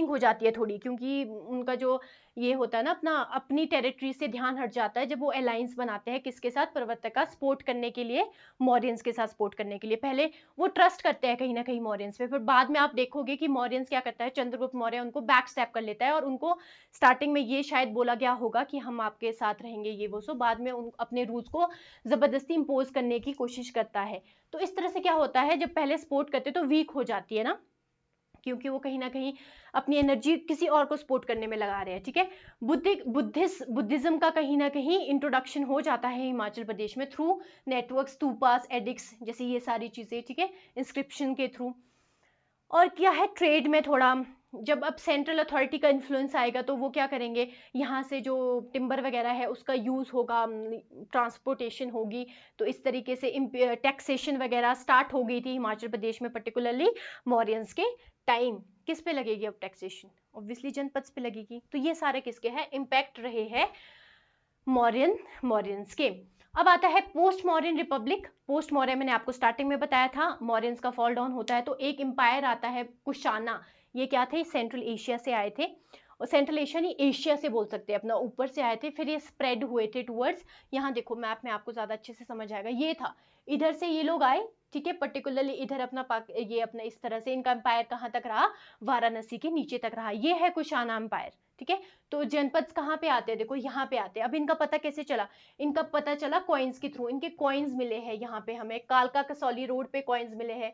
हो जाती है थोड़ी, क्योंकि उनका जो ये होता है ना, अपनी टेरिटरी से ध्यान हट जाता है जब वो अलायंस बनाते हैं किसके साथ? पर्वत का सपोर्ट करने के लिए, मौर्यंस के साथ सपोर्ट करने के लिए। पहले वो ट्रस्ट करते हैं कहीं ना कहीं मौर्यंस पे, फिर बाद में आप देखोगे कि मौर्यंस क्या करता है, चंद्रगुप्त मौर्य उनको बैक स्टेप कर लेता है, और उनको स्टार्टिंग में ये शायद बोला गया होगा कि हम आपके साथ रहेंगे ये वो, सो बाद में उन अपने रूल्स को जबरदस्ती इंपोज करने की कोशिश करता है। तो इस तरह से क्या होता है, जब पहले सपोर्ट करते तो वीक हो जाती है ना, क्योंकि वो कहीं ना कहीं अपनी एनर्जी किसी और को सपोर्ट करने में लगा रहे हैं, ठीक है। बुद्धिज्म का कहीं ना कहीं इंट्रोडक्शन हो जाता है हिमाचल प्रदेश में थ्रू नेटवर्क, स्तूपास, एडिक्स जैसी ये सारी चीजें, ठीक है, इंस्क्रिप्शन के थ्रू। और क्या है, ट्रेड में थोड़ा, जब अब सेंट्रल अथॉरिटी का इन्फ्लुएंस आएगा तो वो क्या करेंगे, यहाँ से जो टिम्बर वगैरह है उसका यूज होगा, ट्रांसपोर्टेशन होगी, तो इस तरीके से टैक्सेशन वगैरह स्टार्ट हो गई थी हिमाचल प्रदेश में, पर्टिकुलरली मौर्यंस के टाइम। किस पे लगेगी अब टैक्सेशन? ऑब्वियसली जनपद पे लगेगी। तो ये सारे किसके हैं? इम्पैक्ट रहे हैं मौर्यंस के। अब आता है post Mauryan Republic. Post Maurya मैंने आपको स्टार्टिंग में बताया था, मौर्यंस का फॉल डाउन होता है तो एक एम्पायर आता है कुशाना। ये क्या थे? सेंट्रल एशिया से आए थे, और सेंट्रल एशिया नहीं, एशिया से बोल सकते हैं, अपना ऊपर से आए थे, फिर ये स्प्रेड हुए थे टूवर्ड्स, यहाँ देखो मैप में आपको ज्यादा अच्छे से समझ आएगा, ये था, इधर से ये लोग आए, ठीक है, पर्टिकुलरली इधर ये अपना इस तरह से इनका एम्पायर कहाँ तक रहा? वाराणसी के नीचे तक रहा, ये है कुशाना एम्पायर, ठीक है। तो जनपद कहाँ पे आते हैं? देखो यहाँ पे आते हैं। अब इनका पता कैसे चला? इनका पता चला कॉइन्स के थ्रू, इनके कॉइन्स मिले हैं यहाँ पे हमें, कालका कसौली रोड पे कॉइन्स मिले हैं,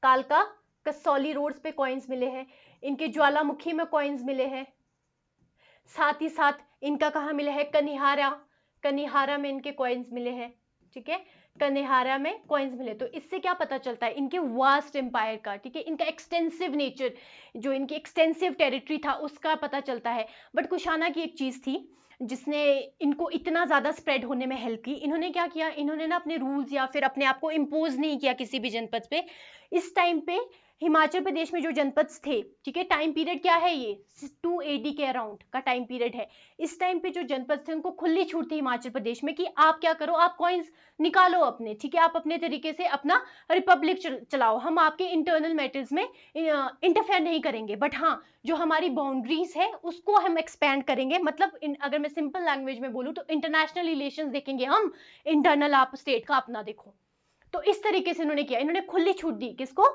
कालका कसौली रोड्स पे कॉइन्स मिले हैं, इनके ज्वालामुखी में कॉइन्स मिले हैं, साथ ही साथ इनका कहाँ मिले हैं? कनिहारा, कनिहारा में इनके कॉइन्स मिले हैं, ठीक है, कनिहारा में कॉइन्स मिले। तो इससे क्या पता चलता है? इनके वास्ट एम्पायर का, ठीक है, इनका एक्सटेंसिव नेचर, जो इनकी एक्सटेंसिव टेरिटरी था उसका पता चलता है। बट कुशाना की एक चीज थी जिसने इनको इतना ज्यादा स्प्रेड होने में हेल्प की, इन्होंने क्या किया, इन्होंने ना अपने रूल्स या फिर अपने आप को इम्पोज नहीं किया किसी भी जनपद पे। इस टाइम पे हिमाचल प्रदेश में जो जनपद थे, ठीक है, टाइम पीरियड क्या है? ये 2 AD के अराउंड का टाइम पीरियड है। इस टाइम पे जो जनपद थे उनको खुली छूट थी हिमाचल प्रदेश में कि आप क्या करो, आप कॉइन्स निकालो अपने, ठीक है, आप अपने तरीके से अपना रिपब्लिक चलाओ, हम आपके इंटरनल मैटर्स में इंटरफेयर नहीं करेंगे, बट हाँ जो हमारी बाउंड्रीज है उसको हम एक्सपैंड करेंगे। मतलब अगर मैं सिंपल लैंग्वेज में बोलूँ तो इंटरनेशनल रिलेशंस देखेंगे हम, इंटरनल आप स्टेट का अपना देखो। तो इस तरीके से इन्होंने किया, इन्होंने खुली छूट दी, किसको?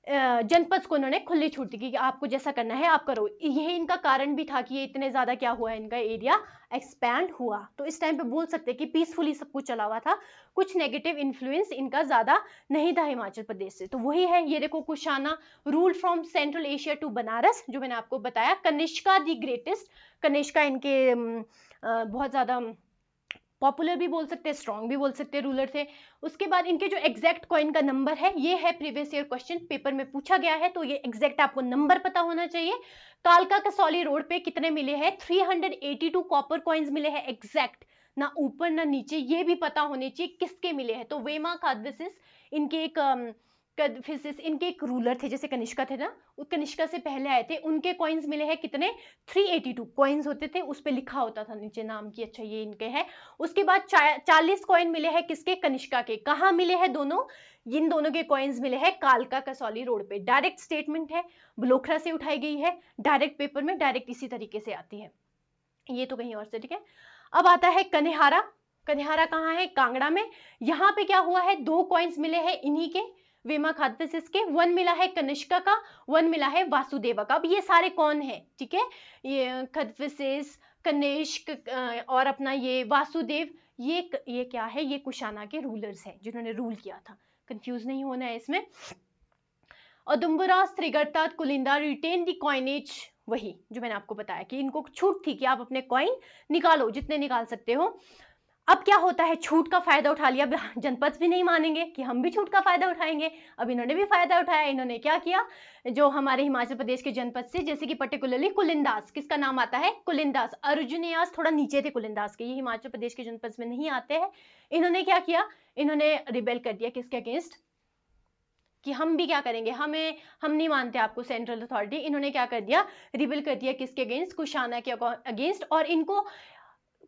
जनपद को इन्होंने खुली छूट दी कि आपको जैसा करना है आप करो। यही इनका कारण भी था कि ये इतने ज्यादा क्या हुआ है, इनका एरिया एक्सपैंड हुआ। तो इस टाइम पे बोल सकते हैं कि पीसफुली सब कुछ चला हुआ था, कुछ नेगेटिव इन्फ्लुएंस इनका ज्यादा नहीं था हिमाचल प्रदेश से। तो वही है, ये देखो, Kushana rule from central Asia to Banaras, जो मैंने आपको बताया, कनिष्का दी ग्रेटेस्ट, कनिष्का इनके बहुत ज्यादा पॉपुलर भी बोल सकते हैं, स्ट्रॉन्ग भी बोल सकते हैं रूलर थे। उसके बाद इनके जो एग्जैक्ट कॉइन का नंबर है, ये है प्रीवियस ईयर क्वेश्चन पेपर में पूछा गया है, तो ये एग्जैक्ट आपको नंबर पता होना चाहिए। कालका कसौली रोड पे कितने मिले हैं? 382 कॉपर कॉइन्स मिले हैं एग्जैक्ट, ना ऊपर ना नीचे, ये भी पता होने चाहिए किसके मिले हैं। तो वेमा कादविसिस इनके इनके एक रूलर थे, जैसे कनिष्का थे ना, कनिष्का से पहले आए थे, उनके कॉइन्स मिले हैं कितने? 382 कॉइन्स होते थे, उस पे लिखा होता था नीचे नाम की, अच्छा ये इनके हैं। उसके बाद 40 कॉइन मिले हैं किसके? कनिष्का के। कहाँ मिले हैं दोनों? इन दोनों के कॉइन्स मिले हैं कालका कसौली रोड पे। डायरेक्ट स्टेटमेंट है, ब्लोखरा से उठाई गई है, डायरेक्ट पेपर में डायरेक्ट इसी तरीके से आती है, ये तो कहीं और से, ठीक है। अब आता है कनिहारा। कनिहारा कहाँ है? कांगड़ा में। यहाँ पे क्या हुआ है? 2 कॉइन्स मिले हैं इन्हीं के, वेमा खाद्यसिस के, 1 मिला है कनिष्का का, 1 मिला है वासुदेवा का। अब ये सारे कौन है, ठीक है, ये खद्विसेस, कनिष्क और अपना ये वासुदेव, ये क्या है? ये कुशाना के रूलर्स हैं जिन्होंने रूल किया था, कंफ्यूज नहीं होना है इसमें। औदुम्बरा, त्रिगर्ता, कुलिंदा रिटेन द कॉइनेज, वही जो मैंने आपको बताया कि इनको छूट थी कि आप अपने कॉइन निकालो जितने निकाल सकते हो। अब क्या होता है, छूट का फायदा उठा लिया, जनपद भी नहीं मानेंगे कि हम भी छूट का फायदा उठाएंगे। अब इन्होंने भी फायदा उठाया, इन्होंने क्या किया, जो हमारे हिमाचल प्रदेश के जनपद से, जैसे कि पर्टिकुलरली कुलिंदास, किसका नाम आता है, कुलिंदास, अर्जुनियास थोड़ा नीचे थे कुलिंदास के, ये हिमाचल प्रदेश के जनपद में नहीं आते हैं। इन्होंने क्या किया, इन्होंने रिबेल कर दिया किसके अगेंस्ट, कि हम भी क्या करेंगे, हम नहीं मानते आपको सेंट्रल अथॉरिटी। इन्होंने क्या कर दिया, रिबेल कर दिया किसके अगेंस्ट, कुशाना के अगेंस्ट, और इनको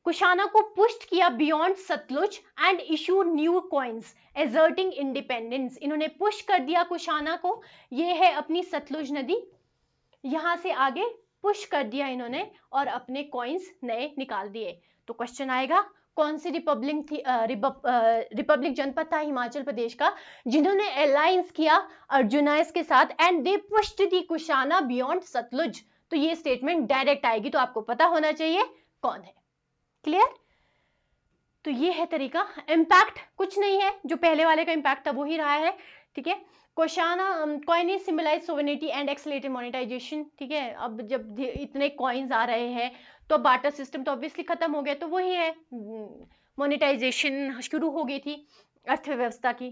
कुशाना को पुष्ट किया beyond Sutlej and issue new coins asserting independence. इन्होंने पुश कर दिया कुशाना को, ये है अपनी सतलुज नदी, यहां से आगे पुश कर दिया इन्होंने और अपने कॉइन्स नए निकाल दिए। तो क्वेश्चन आएगा, कौन सी रिपब्लिक थी, रिपब्लिक जनपद था हिमाचल प्रदेश का जिन्होंने अलायंस किया अर्जुनाइस के साथ, and they pushed the Kushana beyond Sutlej. तो ये स्टेटमेंट डायरेक्ट आएगी, तो आपको पता होना चाहिए कौन है। क्लियर? तो ये है तरीका। इम्पैक्ट कुछ नहीं है, जो पहले वाले का इम्पैक्ट था वो ही रहा है, ठीक है। Kushana coinage symbolise sovereignty and accelerated monetisation, ठीक है। अब जब इतने कॉइन्स आ रहे हैं तो बार्टर सिस्टम तो ऑब्वियसली खत्म हो गया, तो वही है, मोनेटाइजेशन शुरू हो गई थी अर्थव्यवस्था की।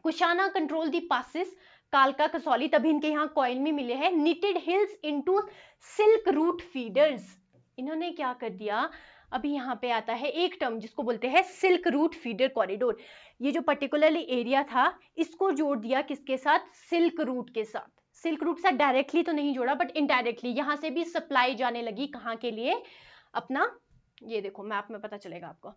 कुशाना कंट्रोल दी पासिस, कालका, कसौली, तभी इनके यहाँ कॉइन में मिले हैं। Knitted hills into silk route feeders, इन्होंने क्या कर दिया, अभी यहाँ पे आता है एक टर्म जिसको बोलते हैं सिल्क रूट फीडर कॉरिडोर। ये जो पर्टिकुलरली एरिया था इसको जोड़ दिया किसके साथ, सिल्क रूट के साथ। सिल्क रूट से डायरेक्टली तो नहीं जोड़ा बट इनडायरेक्टली, यहाँ से भी सप्लाई जाने लगी कहाँ के लिए, अपना ये देखो मैप में पता चलेगा आपको,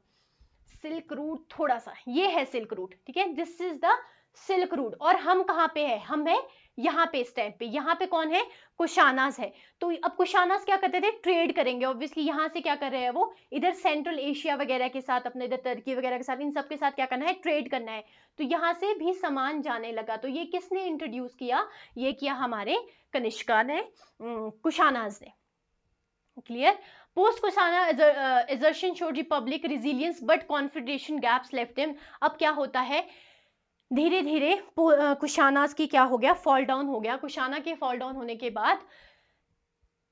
सिल्क रूट थोड़ा सा, ये है सिल्क रूट, ठीक है, this is the silk route. और हम कहाँ पे है, हम है यहाँ पे इस टाइम पे, यहाँ पे कौन है, कुशानास है। तो अब कुशानास क्या करते थे, ट्रेड करेंगे ऑब्वियसली, यहाँ से क्या कर रहे हैं वो, इधर सेंट्रल एशिया वगैरह के साथ, अपने इधर तुर्की वगैरह के साथ, इन सब के साथ क्या करना है, ट्रेड करना है। तो यहाँ से भी सामान जाने लगा। तो ये किसने इंट्रोड्यूस किया, ये किया हमारे कनिष्का ने, कुशानास ने। Clear? Post Kushana assertion showed Republic resilience but confederation gaps left them. अब क्या होता है, धीरे धीरे कुशानास की क्या हो गया, फॉल डाउन हो गया। कुशाना के फॉल डाउन होने के बाद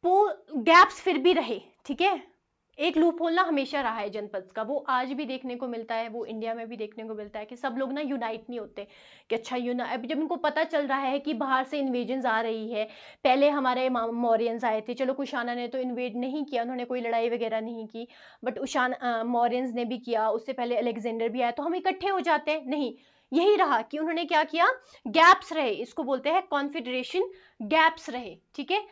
गैप्स फिर भी रहे, ठीक है। एक लूप होल ना हमेशा रहा है जनपद का, वो आज भी देखने को मिलता है, वो इंडिया में भी देखने को मिलता है कि सब लोग ना यूनाइट नहीं होते कि अच्छा अब जब इनको पता चल रहा है कि बाहर से इन्वेजन्स आ रही है, पहले हमारे मौर्यंस आए थे, चलो कुशाना ने तो इन्वेड नहीं किया, उन्होंने कोई लड़ाई वगैरह नहीं की, बट मौर्यंस ने भी किया, उससे पहले अलेक्जेंडर भी आया, तो हम इकट्ठे हो जाते हैं, नहीं, यही रहा कि उन्होंने क्या किया, गैप्स रहे, इसको बोलते हैं कॉन्फेडरेशन गैप्स रहे, ठीक है,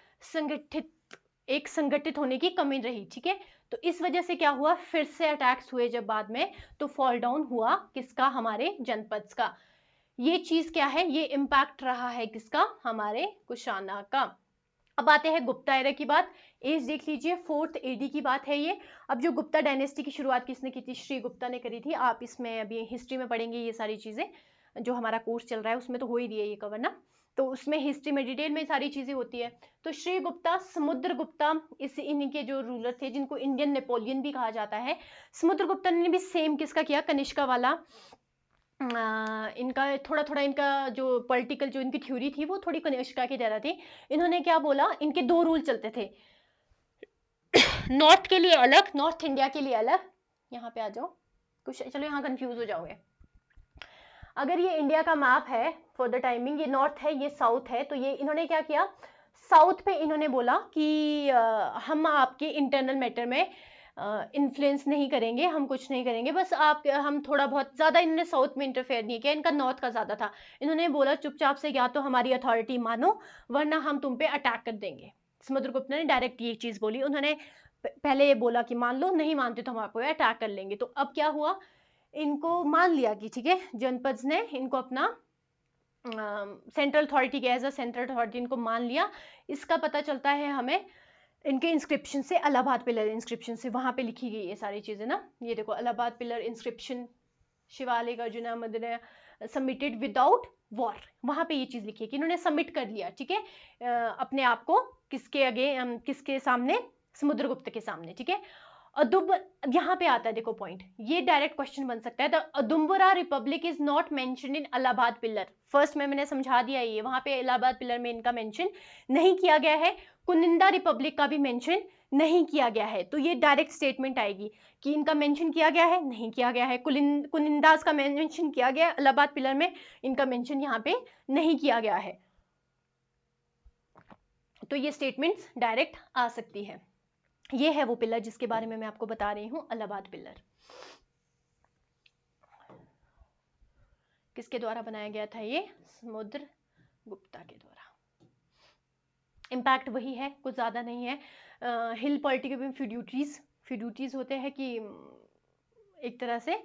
एक संगठित होने की कमी रही, ठीक है। तो इस वजह से क्या हुआ, फिर से अटैक्स हुए जब बाद में, तो फॉल डाउन हुआ किसका, हमारे जनपद का। ये चीज क्या है, ये इंपैक्ट रहा है किसका, हमारे कुशाना का। अब आते हैं गुप्ता एरा की बात, एज देख लीजिए 4th AD की बात है ये। अब जो गुप्ता डायनेस्टी की शुरुआत किसने की थी, श्री गुप्ता ने करी थी। आप इसमें अभी हिस्ट्री में पढ़ेंगे ये सारी चीजें, जो हमारा कोर्स चल रहा है उसमें तो हो ही रही है ये कवर ना, तो उसमें हिस्ट्री में डिटेल में सारी चीजें होती है। तो श्री गुप्ता, समुद्र गुप्ता, इस इनके जो रूलर थे जिनको इंडियन नेपोलियन भी कहा जाता है। समुद्र गुप्ता ने भी सेम किसका किया, कनिष्का वाला। इनका थोड़ा थोड़ा, इनका जो पॉलिटिकल जो इनकी थ्योरी थी वो थोड़ी कनिष्का की तरह थी। इन्होंने क्या बोला, इनके 2 रूल चलते थे, नॉर्थ के लिए अलग, नॉर्थ इंडिया के लिए अलग। यहाँ पे आ जाओ, कुछ चलो यहाँ कंफ्यूज हो जाओगे। अगर ये इंडिया का मैप है फॉर द टाइमिंग, ये नॉर्थ है ये साउथ है, तो ये इन्होंने क्या किया, साउथ पे इन्होंने बोला कि हम आपके इंटरनल मैटर में इन्फ्लुएंस नहीं करेंगे, हम कुछ नहीं करेंगे, बस आप हम थोड़ा बहुत, ज्यादा इन्होंने साउथ में इंटरफेयर नहीं किया, इनका नॉर्थ का ज्यादा था। इन्होंने बोला चुपचाप से या तो हमारी अथॉरिटी मानो वरना हम तुम पे अटैक कर देंगे। समुद्रगुप्त ने डायरेक्ट ये चीज बोली, उन्होंने पहले ये बोला कि मान लो, नहीं मानते तो हम आपको अटैक कर लेंगे। तो अब क्या हुआ, इनको मान लिया कि ठीक है, जनपद ने इनको अपना सेंट्रल अथॉरिटी के एज अ सेंट्रल अथॉरिटी इनको मान लिया। इसका पता चलता है हमें इनके इंस्क्रिप्शन से, इलाहाबाद पिलर इंस्क्रिप्शन से, वहां पे लिखी गई ये सारी चीजें ना। ये देखो Allahabad pillar inscription, Shivalik arjuna Madan submitted without war, वहां पे ये चीज लिखी है कि इन्होंने सबमिट कर लिया, ठीक है, अपने आप को किसके आगे, किसके सामने, समुद्रगुप्त के सामने, ठीक है। अदुब यहाँ पे आता है, देखो पॉइंट, ये डायरेक्ट क्वेश्चन बन सकता है। The Audumbara republic is not mentioned in Allahabad pillar. First में मैंने समझा दिया, ये वहां पे इलाहाबाद पिलर में इनका मेंशन नहीं किया गया है। कुनिंदा रिपब्लिक का भी मेंशन नहीं किया गया है। तो ये डायरेक्ट स्टेटमेंट आएगी कि इनका मेंशन किया गया है, नहीं किया गया है। कुनिंदास का मेंशन किया गया इलाहाबाद पिलर में, इनका मेंशन यहाँ पे नहीं किया गया है। तो ये स्टेटमेंट्स डायरेक्ट आ सकती है। ये है वो पिलर जिसके बारे में मैं आपको बता रही हूं, इलाहाबाद पिलर। किसके द्वारा बनाया गया था ये? समुद्र गुप्ता के द्वारा। इम्पैक्ट वही है, कुछ ज्यादा नहीं है। हिल पॉलिटिकल फ्यूड्यूटीज होते हैं कि एक तरह से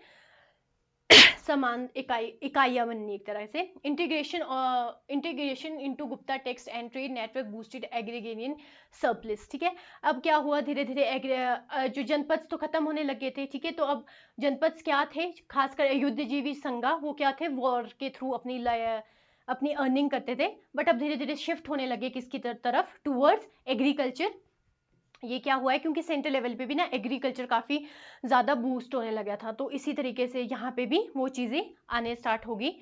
समान इकाइयां बननी, एक तरह से। Integration into Gupta text and trade network boosted agrarian surplus. ठीक है, अब क्या हुआ, धीरे धीरे जो जनपद तो खत्म होने लगे थे। ठीक है, तो अब जनपद क्या थे, खासकर युद्धजीवी संघा, वो क्या थे, वॉर के थ्रू अपनी अर्निंग करते थे। बट अब धीरे धीरे शिफ्ट होने लगे किसकी तरफ, टूवर्ड्स एग्रीकल्चर। ये क्या हुआ है, क्योंकि सेंट्रल लेवल पे भी ना एग्रीकल्चर काफी ज्यादा बूस्ट होने लगा था, तो इसी तरीके से यहाँ पे भी वो चीजें आने स्टार्ट होगी।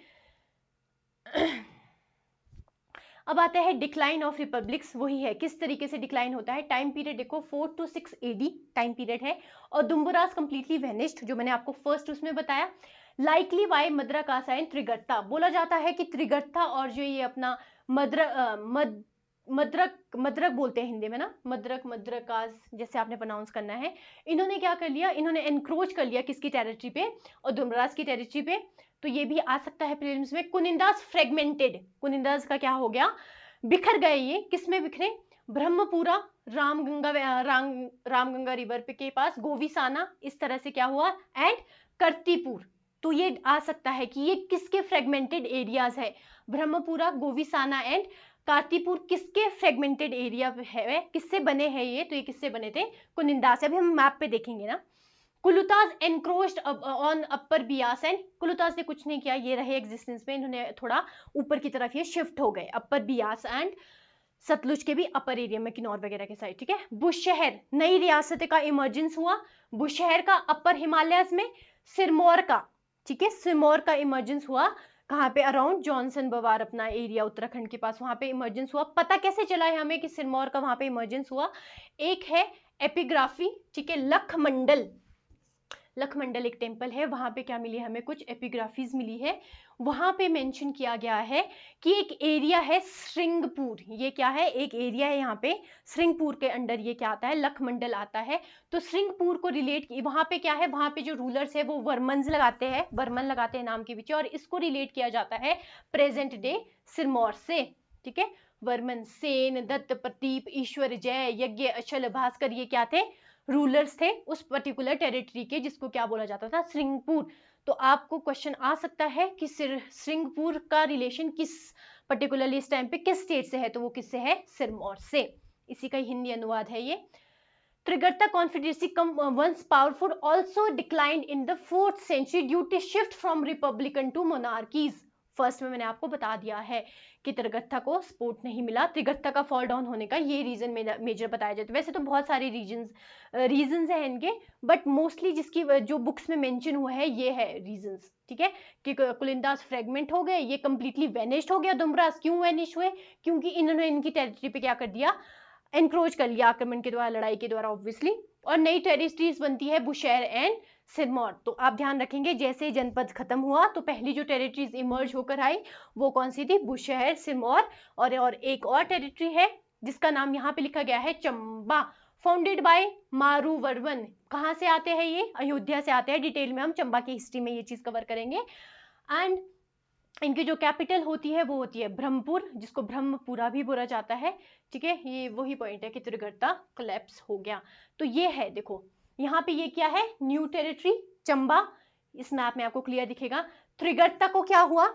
अब आता है डिक्लाइन ऑफ रिपब्लिक्स। वही है, किस तरीके से डिक्लाइन होता है। टाइम पीरियड देखो 4 to 6 AD टाइम पीरियड है। और दुम्बुरास कंप्लीटली वेनिस्ड, जो मैंने आपको फर्स्ट उसमें बताया। Likely Y Madrakasa and Trigarta. बोला जाता है कि त्रिगर्ता और जो ये अपना मद्रक बोलते हैं हिंदी में ना, मद्रकास जैसे आपने प्रोनाउंस करना है। इन्होंने क्या कर लिया, इन्होंने एनक्रोच कर लिया किसकी टेरिटरी पे, और दुम्बरास की टेरिटरी पे। तो ये भी आ सकता है प्रीलिम्स में। कुनिंदास फ्रेगमेंटेड, कुनिंदास का क्या हो गया, बिखर गए। ये किसमें बिखरे, ब्रह्मपुरा, रामगंगा रिवर पे के पास, गोविसाना, इस तरह से क्या हुआ, एंड कर्तीपुर। तो ये आ सकता है कि ये किसके फ्रेगमेंटेड एरियाज है, ब्रह्मपुरा, गोविसाना एंड कार्तिपुर किसके फ्रेगमेंटेड एरिया है, किससे बने हैं ये, तो ये किससे बने थे, कुनिंदा से। अभी हम मैप पे देखेंगे ना। Kulutas encroached on upper Beas and, Kulutas ने कुछ नहीं किया, ये रहे एग्जिस्टेंस में, इन्होंने थोड़ा ऊपर की तरफ ये शिफ्ट हो गए, अपर बियास एंड सतलुज के भी अपर एरिया में, किन्नौर वगैरह के साइड। ठीक है, बुशहर, नई रियासत का इमर्जेंस हुआ। बुशहर का अपर हिमालयस में, सिरमौर का, ठीक है, सिरमौर का इमर्जेंस हुआ कहाँ पे, अराउंड जॉनसन बवार अपना एरिया उत्तराखंड के पास, वहां पे इमर्जेंस हुआ। पता कैसे चला है हमें कि सिरमौर का वहां पे इमर्जेंस हुआ, एक है एपिग्राफी, ठीक है, लखमंडल एक टेम्पल है, वहां पे क्या मिली है हमें, कुछ एपिग्राफीज मिली है। वहां पे मेंशन किया गया है कि एक एरिया है श्रृंगपुर, ये क्या है, एक एरिया है यहाँ पे श्रृंगपुर के अंडर, ये क्या आता है, लखमंडल आता है। तो श्रृंगपुर को रिलेट, वहां पे क्या है, वहां पे जो रूलर्स है वो वर्मन लगाते हैं नाम के पीछे, और इसको रिलेट किया जाता है प्रेजेंट डे सिरमौर से। ठीक है, वर्मन, सेन, दत्त, प्रदीप, ईश्वर जय, यज्ञ, अचल, भास्कर, ये क्या थे, रूलर्स थे उस पर्टिकुलर टेरिटरी के, जिसको क्या बोला जाता था, श्रृंगपुर। तो आपको क्वेश्चन आ सकता है कि श्रृंगपुर का रिलेशन किस पर्टिकुलरली इस टाइम पे किस स्टेट से है, तो वो किससे है, सिरमौर से। इसी का हिंदी अनुवाद है ये। Trigarta confederacy once powerful also declined in the 4th century due to shift from republican to monarchies। First में मैंने आपको बता दिया है कि त्रिगर्ता को सपोर्ट नहीं मिला, त्रिगर्ता का फॉल डाउन होने का ये रीजन मेजर बताया जाता है। वैसे तो बहुत सारे रीजंस हैं इनके, बट मोस्टली जिसकी जो बुक्स में मेंशन हुआ है ये है रीजंस। ठीक है, कि कुलिंदास फ्रेगमेंट हो गए, ये कंप्लीटली वेनिश्ड हो गया। दुम्बरास क्यों वेनिश हुए, क्योंकि इन्होंने इनकी टेरिटरी पे क्या कर दिया, एनक्रोच कर लिया, आक्रमण के द्वारा, लड़ाई के द्वारा ऑब्वियसली। और नई टेरिटरीज बनती है बुशहर एंड सिरमौर। तो आप ध्यान रखेंगे, जैसे जनपद खत्म हुआ तो पहली जो टेरिटरीज इमर्ज होकर आई वो कौन सी थी, बुशहर, सिरमौर, और एक और टेरिटरी है जिसका नाम यहाँ पे लिखा गया है, चंबा, फाउंडेड बाय मारूवर्मन। कहाँ से आते हैं ये, अयोध्या से आते हैं। डिटेल में हम चंबा की हिस्ट्री में ये चीज कवर करेंगे। एंड इनकी जो कैपिटल होती है वो होती है ब्रह्मपुर, जिसको ब्रह्मपुरा भी बोला जाता है। ठीक है, ये वही पॉइंट है कि त्रिगर्ता कोलैप्स हो गया। तो ये है, देखो यहाँ पे ये क्या है, न्यू टेरिटरी चंबा, इस मैप में आपको क्लियर दिखेगा। त्रिगर्ता को क्या हुआ,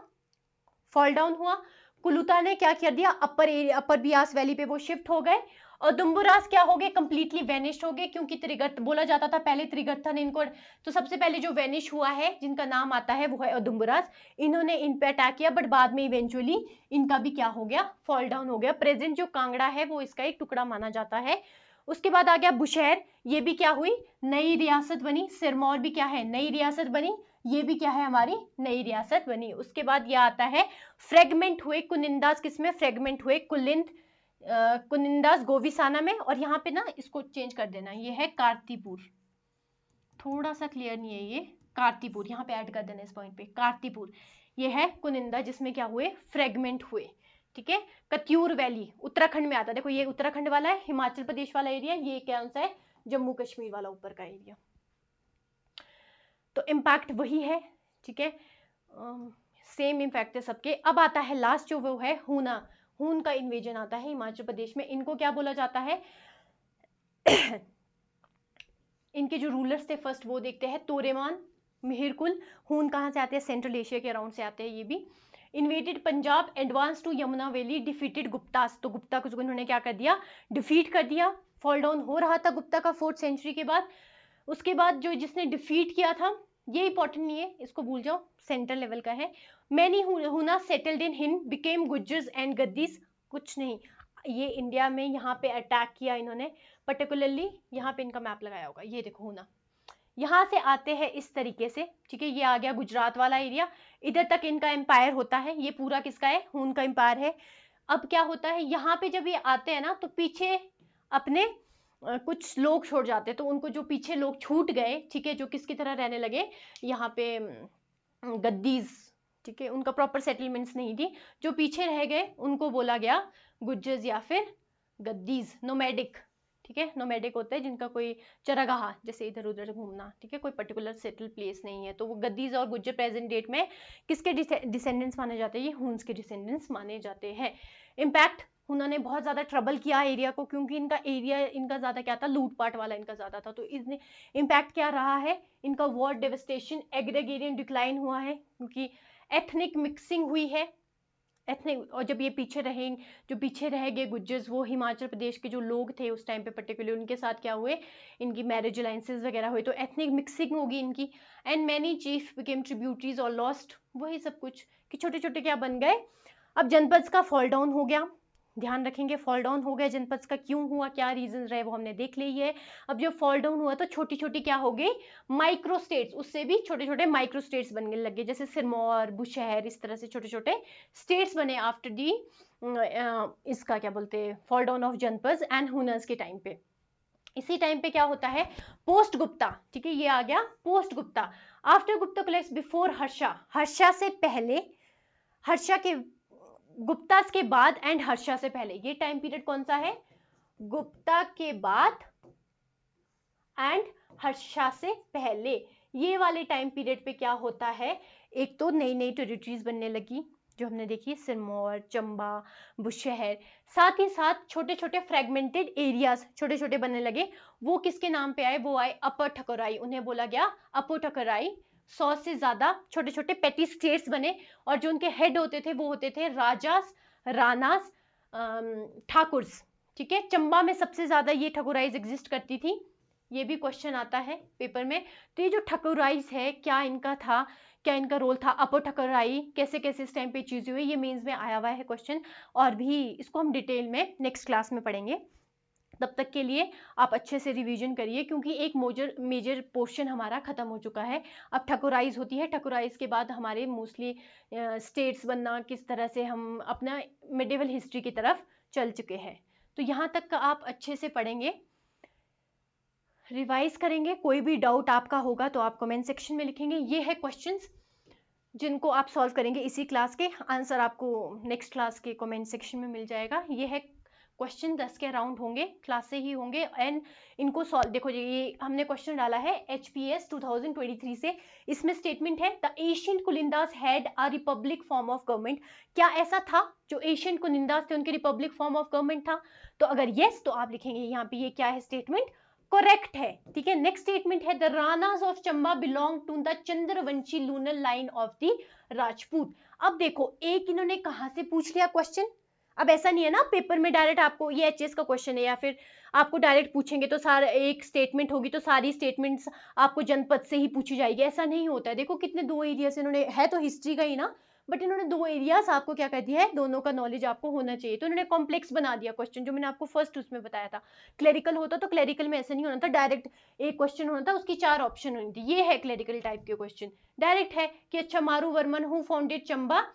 फॉल डाउन हुआ। कुलुता ने क्या कर दिया, अपर बियास वैली पे वो शिफ्ट हो गए। और दुम्बुरास क्या हो गए, कंप्लीटली वेनिश हो गए, क्योंकि त्रिगर्त बोला जाता था पहले, त्रिगर्ता ने इनको, तो सबसे पहले जो वेनिश हुआ है जिनका नाम आता है वो है दुम्बुरास। इन्होंने इन पे अटैक किया, बट बाद में इवेंचुअली इनका भी क्या हो गया, फॉल डाउन हो गया। प्रेजेंट जो कांगड़ा है वो इसका एक टुकड़ा माना जाता है, उसके बाद आ गया बुशहर, ये भी क्या हुई, नई रियासत बनी। सिरमौर भी क्या है, नई रियासत बनी, ये भी क्या है, हमारी नई रियासत बनी। उसके बाद ये आता है फ्रेगमेंट हुए कुनिंदाज, किसमें फ्रेगमेंट हुए, कुनिंदाज गोविसाना में। और यहाँ पे ना इसको चेंज कर देना, ये है कार्तिपुर, थोड़ा सा क्लियर नहीं है ये, कार्तिपुर यहाँ पे ऐड कर देना इस पॉइंट पे, कार्तिपुर ये है कुनिंदा जिसमें क्या हुए, फ्रेगमेंट हुए। ठीक है, कत्यूर वैली उत्तराखंड में आता है, देखो ये उत्तराखंड वाला है, हिमाचल प्रदेश वाला एरिया, ये कौन सा है, जम्मू कश्मीर वाला ऊपर का एरिया। तो इम्पैक्ट वही है, ठीक है, सेम इम्पैक्ट है सबके। अब आता है लास्ट जो वो है हूना, हून का इन्वेजन आता है हिमाचल प्रदेश में। इनको क्या बोला जाता है इनके जो रूलर्स थे फर्स्ट वो देखते हैं, तोरेमान, मिहिरकुल। हून कहाँ से आते हैं, सेंट्रल एशिया के अराउंड से आते हैं ये भी। Invaded Punjab, advance to Yamuna valley, defeated Guptas, तो गुप्ता को उन्होंने क्या कर दिया, डिफीट कर दिया। फॉल डाउन हो रहा था गुप्ता का 4th सेंचुरी के बाद। उसके बाद जो जिसने डिफीट किया था, ये इंपॉर्टेंट नहीं है, इसको भूल जाओ, सेंट्रल लेवल का है। Many Huna settled in Hind, became Gujjars and Gaddis, कुछ नहीं, ये इंडिया में यहाँ पे अटैक किया इन्होंने, पर्टिकुलरली यहाँ पे इनका मैप लगाया होगा, ये देखो हूना, यहाँ से आते हैं इस तरीके से। ठीक है, ये आ गया गुजरात वाला एरिया, इधर तक इनका एम्पायर होता है, ये पूरा किसका है, हून का एम्पायर है। अब क्या होता है, यहाँ पे जब ये आते हैं ना तो पीछे अपने कुछ लोग छोड़ जाते हैं, तो उनको जो पीछे लोग छूट गए, ठीक है, जो किसकी तरह रहने लगे यहाँ पे, गद्दीज, ठीक है, उनका प्रॉपर सेटलमेंट्स नहीं थी, जो पीछे रह गए उनको बोला गया गुज्जर्स या फिर गद्दीज, नोमैडिक। ठीक है, नोमैडिक होता है जिनका कोई चरागाह, जैसे इधर उधर घूमना, ठीक है, कोई पर्टिकुलर सेटल प्लेस नहीं है, तो वो गद्दीज और गुज्जर प्रेजेंट डेट में किसके डिसेंडेंट्स माने जाते हैं, ये हुन्स के डिसेंडेंट्स माने जाते हैं। इम्पैक्ट, उन्होंने बहुत ज्यादा ट्रबल किया एरिया को, क्योंकि इनका एरिया इनका ज्यादा क्या था, लूटपाट वाला इनका ज्यादा था, तो इसने इम्पैक्ट क्या रहा है इनका, वॉर, डेवस्टेशन, एग्रीगेरियन डिक्लाइन हुआ है, क्योंकि एथनिक मिक्सिंग हुई है, एथनिक। और जब ये पीछे रहेंगे, जो पीछे रह गए गुज्जर्स, वो हिमाचल प्रदेश के जो लोग थे उस टाइम पे पर्टिकुलर, उनके साथ क्या हुए, इनकी मैरिज अलायंसेस वगैरह हुए, तो एथनिक मिक्सिंग होगी इनकी। And many chief became tributaries और लॉस्ट, वही सब कुछ कि छोटे छोटे क्या बन गए। अब जनपद का फॉल डाउन हो गया, ध्यान रखेंगे, फॉल डाउन हो गया जनपद का, क्यों हुआ, क्या रीजन रहे, वो हमने देख ली है। अब जब फॉल डाउन हुआ तो छोटी छोटी क्या हो गई, माइक्रो स्टेट्स, उससे भी छोटे छोटे माइक्रो स्टेट्स बनने लगे, जैसे सिरमौर, बुशहर, इस तरह से छोटे छोटे स्टेट्स बने आफ्टर दी इसका क्या बोलते हैं, फॉल डाउन ऑफ जनपद एंड हुनर्स के टाइम पे। इसी टाइम पे क्या होता है, पोस्ट गुप्ता, ठीक है, ये आ गया post Gupta, after Gupta collapse, before Harsha, Harsha से पहले, हर्षा के, गुप्ता के बाद एंड हर्षा से पहले, ये टाइम पीरियड कौन सा है, गुप्ता के बाद एंड हर्षा से पहले, ये वाले टाइम पीरियड पे क्या होता है, एक तो नई नई टेरिटरीज बनने लगी, जो हमने देखी सिरमौर, चंबा, बुशहर, साथ ही साथ छोटे छोटे फ्रेगमेंटेड एरियाज छोटे छोटे बनने लगे, वो किसके नाम पे आए, वो आए अपर ठकुराई, उन्हें बोला गया अपर ठकुराई। 100 से ज्यादा छोटे छोटे पेटी स्टेट्स बने, और जो उनके हेड होते थे वो होते थे राजास, रानास, ठाकुर्स। ठीक है, चंबा में सबसे ज्यादा ये ठकुराइज एग्जिस्ट करती थी, ये भी क्वेश्चन आता है पेपर में। तो ये जो ठकुराइज है, क्या इनका था, क्या इनका रोल था, अपर ठकुराई कैसे कैसे इस टाइम पे चीजें हुई, ये मेंस में आया हुआ है क्वेश्चन, और भी इसको हम डिटेल में नेक्स्ट क्लास में पढ़ेंगे। तब तक के लिए आप अच्छे से रिवीजन करिए, क्योंकि एक मेजर पोर्शन हमारा खत्म हो चुका है। अब ठकुराइज होती है, ठकुराइज के बाद हमारे मोस्टली स्टेट्स बनना, किस तरह से हम अपना मिडिवल हिस्ट्री की तरफ चल चुके हैं। तो यहाँ तक का आप अच्छे से पढ़ेंगे, रिवाइज करेंगे। कोई भी डाउट आपका होगा तो आप कमेंट सेक्शन में लिखेंगे। ये है क्वेश्चंस जिनको आप सॉल्व करेंगे इसी क्लास के, आंसर आपको नेक्स्ट क्लास के कमेंट सेक्शन में मिल जाएगा। ये है क्वेश्चन 10 के अराउंड होंगे, क्लास से ही होंगे, एंड इनको सॉल्व, देखो ये हमने क्वेश्चन डाला है HPS 2023 से, इसमें स्टेटमेंट है the ancient Kulindas had a republic form of government, क्या ऐसा था जो एशियंट कुलिंदास थे उनके रिपब्लिक फॉर्म ऑफ गवर्नमेंट था, तो अगर यस तो आप लिखेंगे यहाँ पे ये क्या है, स्टेटमेंट करेक्ट है। ठीक है, नेक्स्ट स्टेटमेंट है the Ranas of Chamba belong to the Chandravanshi lunar line of the Rajput. अब देखो एक इन्होंने कहां से पूछ लिया क्वेश्चन, अब ऐसा नहीं है ना पेपर में डायरेक्ट आपको ये HS का क्वेश्चन है या फिर आपको डायरेक्ट पूछेंगे तो सारा एक स्टेटमेंट होगी तो सारी स्टेटमेंट्स आपको जनपद से ही पूछी जाएगी, ऐसा नहीं होता है। देखो कितने दो एरिया से इन्होंने, है तो हिस्ट्री का ही ना, बट इन्होंने 2 एरियाज आपको क्या कर दिया है, दोनों का नॉलेज आपको होना चाहिए, तो इन्होंने कॉम्प्लेक्स बना दिया क्वेश्चन, जो मैंने आपको फर्स्ट उसमें बताया था। क्लेरिकल होता तो क्लेरिकल में ऐसा नहीं होना था, डायरेक्ट एक क्वेश्चन होना था, उसकी 4 ऑप्शन होनी थी। ये है क्लेरिकल टाइप के क्वेश्चन, डायरेक्ट है कि अच्छा Maru Varman who founded Chamba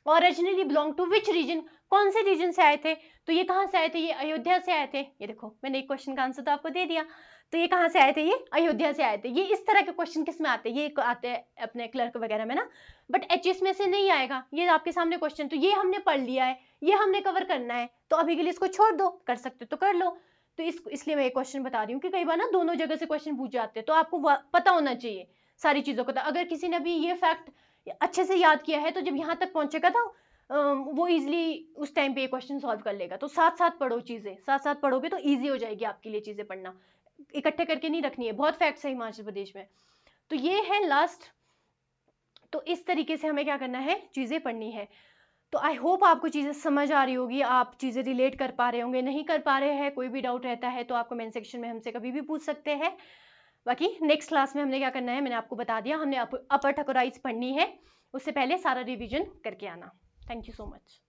originally belong to which region, कौन से रीजन से आए थे, तो ये कहाँ से आए थे, ये अयोध्या से आए थे। ये देखो मैंने एक क्वेश्चन का आंसर तो आपको दे दिया, तो ये कहाँ से आए थे, ये अयोध्या से आए थे। ये इस तरह के क्वेश्चन किस में आते हैं, ये आते हैं अपने क्लर्क वगैरह में ना, बट एचएस में से नहीं आएगा। ये आपके सामने क्वेश्चन, तो ये हमने पढ़ लिया है, ये हमने कवर करना है, तो अभी के लिए इसको छोड़ दो, कर सकते तो कर लो। तो इसलिए मैं ये क्वेश्चन बता रही हूँ कि कई बार ना दोनों जगह से क्वेश्चन पूछ जाते हैं, तो आपको पता होना चाहिए सारी चीजों का। अगर किसी ने भी ये फैक्ट अच्छे से याद किया है, तो जब यहाँ तक पहुंचेगा तो वो इजिली उस टाइम पे ये क्वेश्चन सॉल्व कर लेगा। तो साथ साथ पढ़ो चीजें, साथ साथ पढ़ोगे तो इजी हो जाएगी आपके लिए चीजें पढ़ना, इकट्ठे करके नहीं रखनी है, बहुत फैक्ट्स है हिमाचल प्रदेश में। तो ये है लास्ट। तो इस तरीके से हमें क्या करना है, चीजें पढ़नी है। तो आई होप आपको चीजें समझ आ रही होगी, आप चीजें रिलेट कर पा रहे होंगे। नहीं कर पा रहे हैं, कोई भी डाउट रहता है तो आप कमेंट सेक्शन में हमसे कभी भी पूछ सकते हैं। बाकी नेक्स्ट क्लास में हमने क्या करना है, मैंने आपको बता दिया, हमने अपर ठकुराइज पढ़नी है, उससे पहले सारा रिवीजन करके आना। Thank you so much.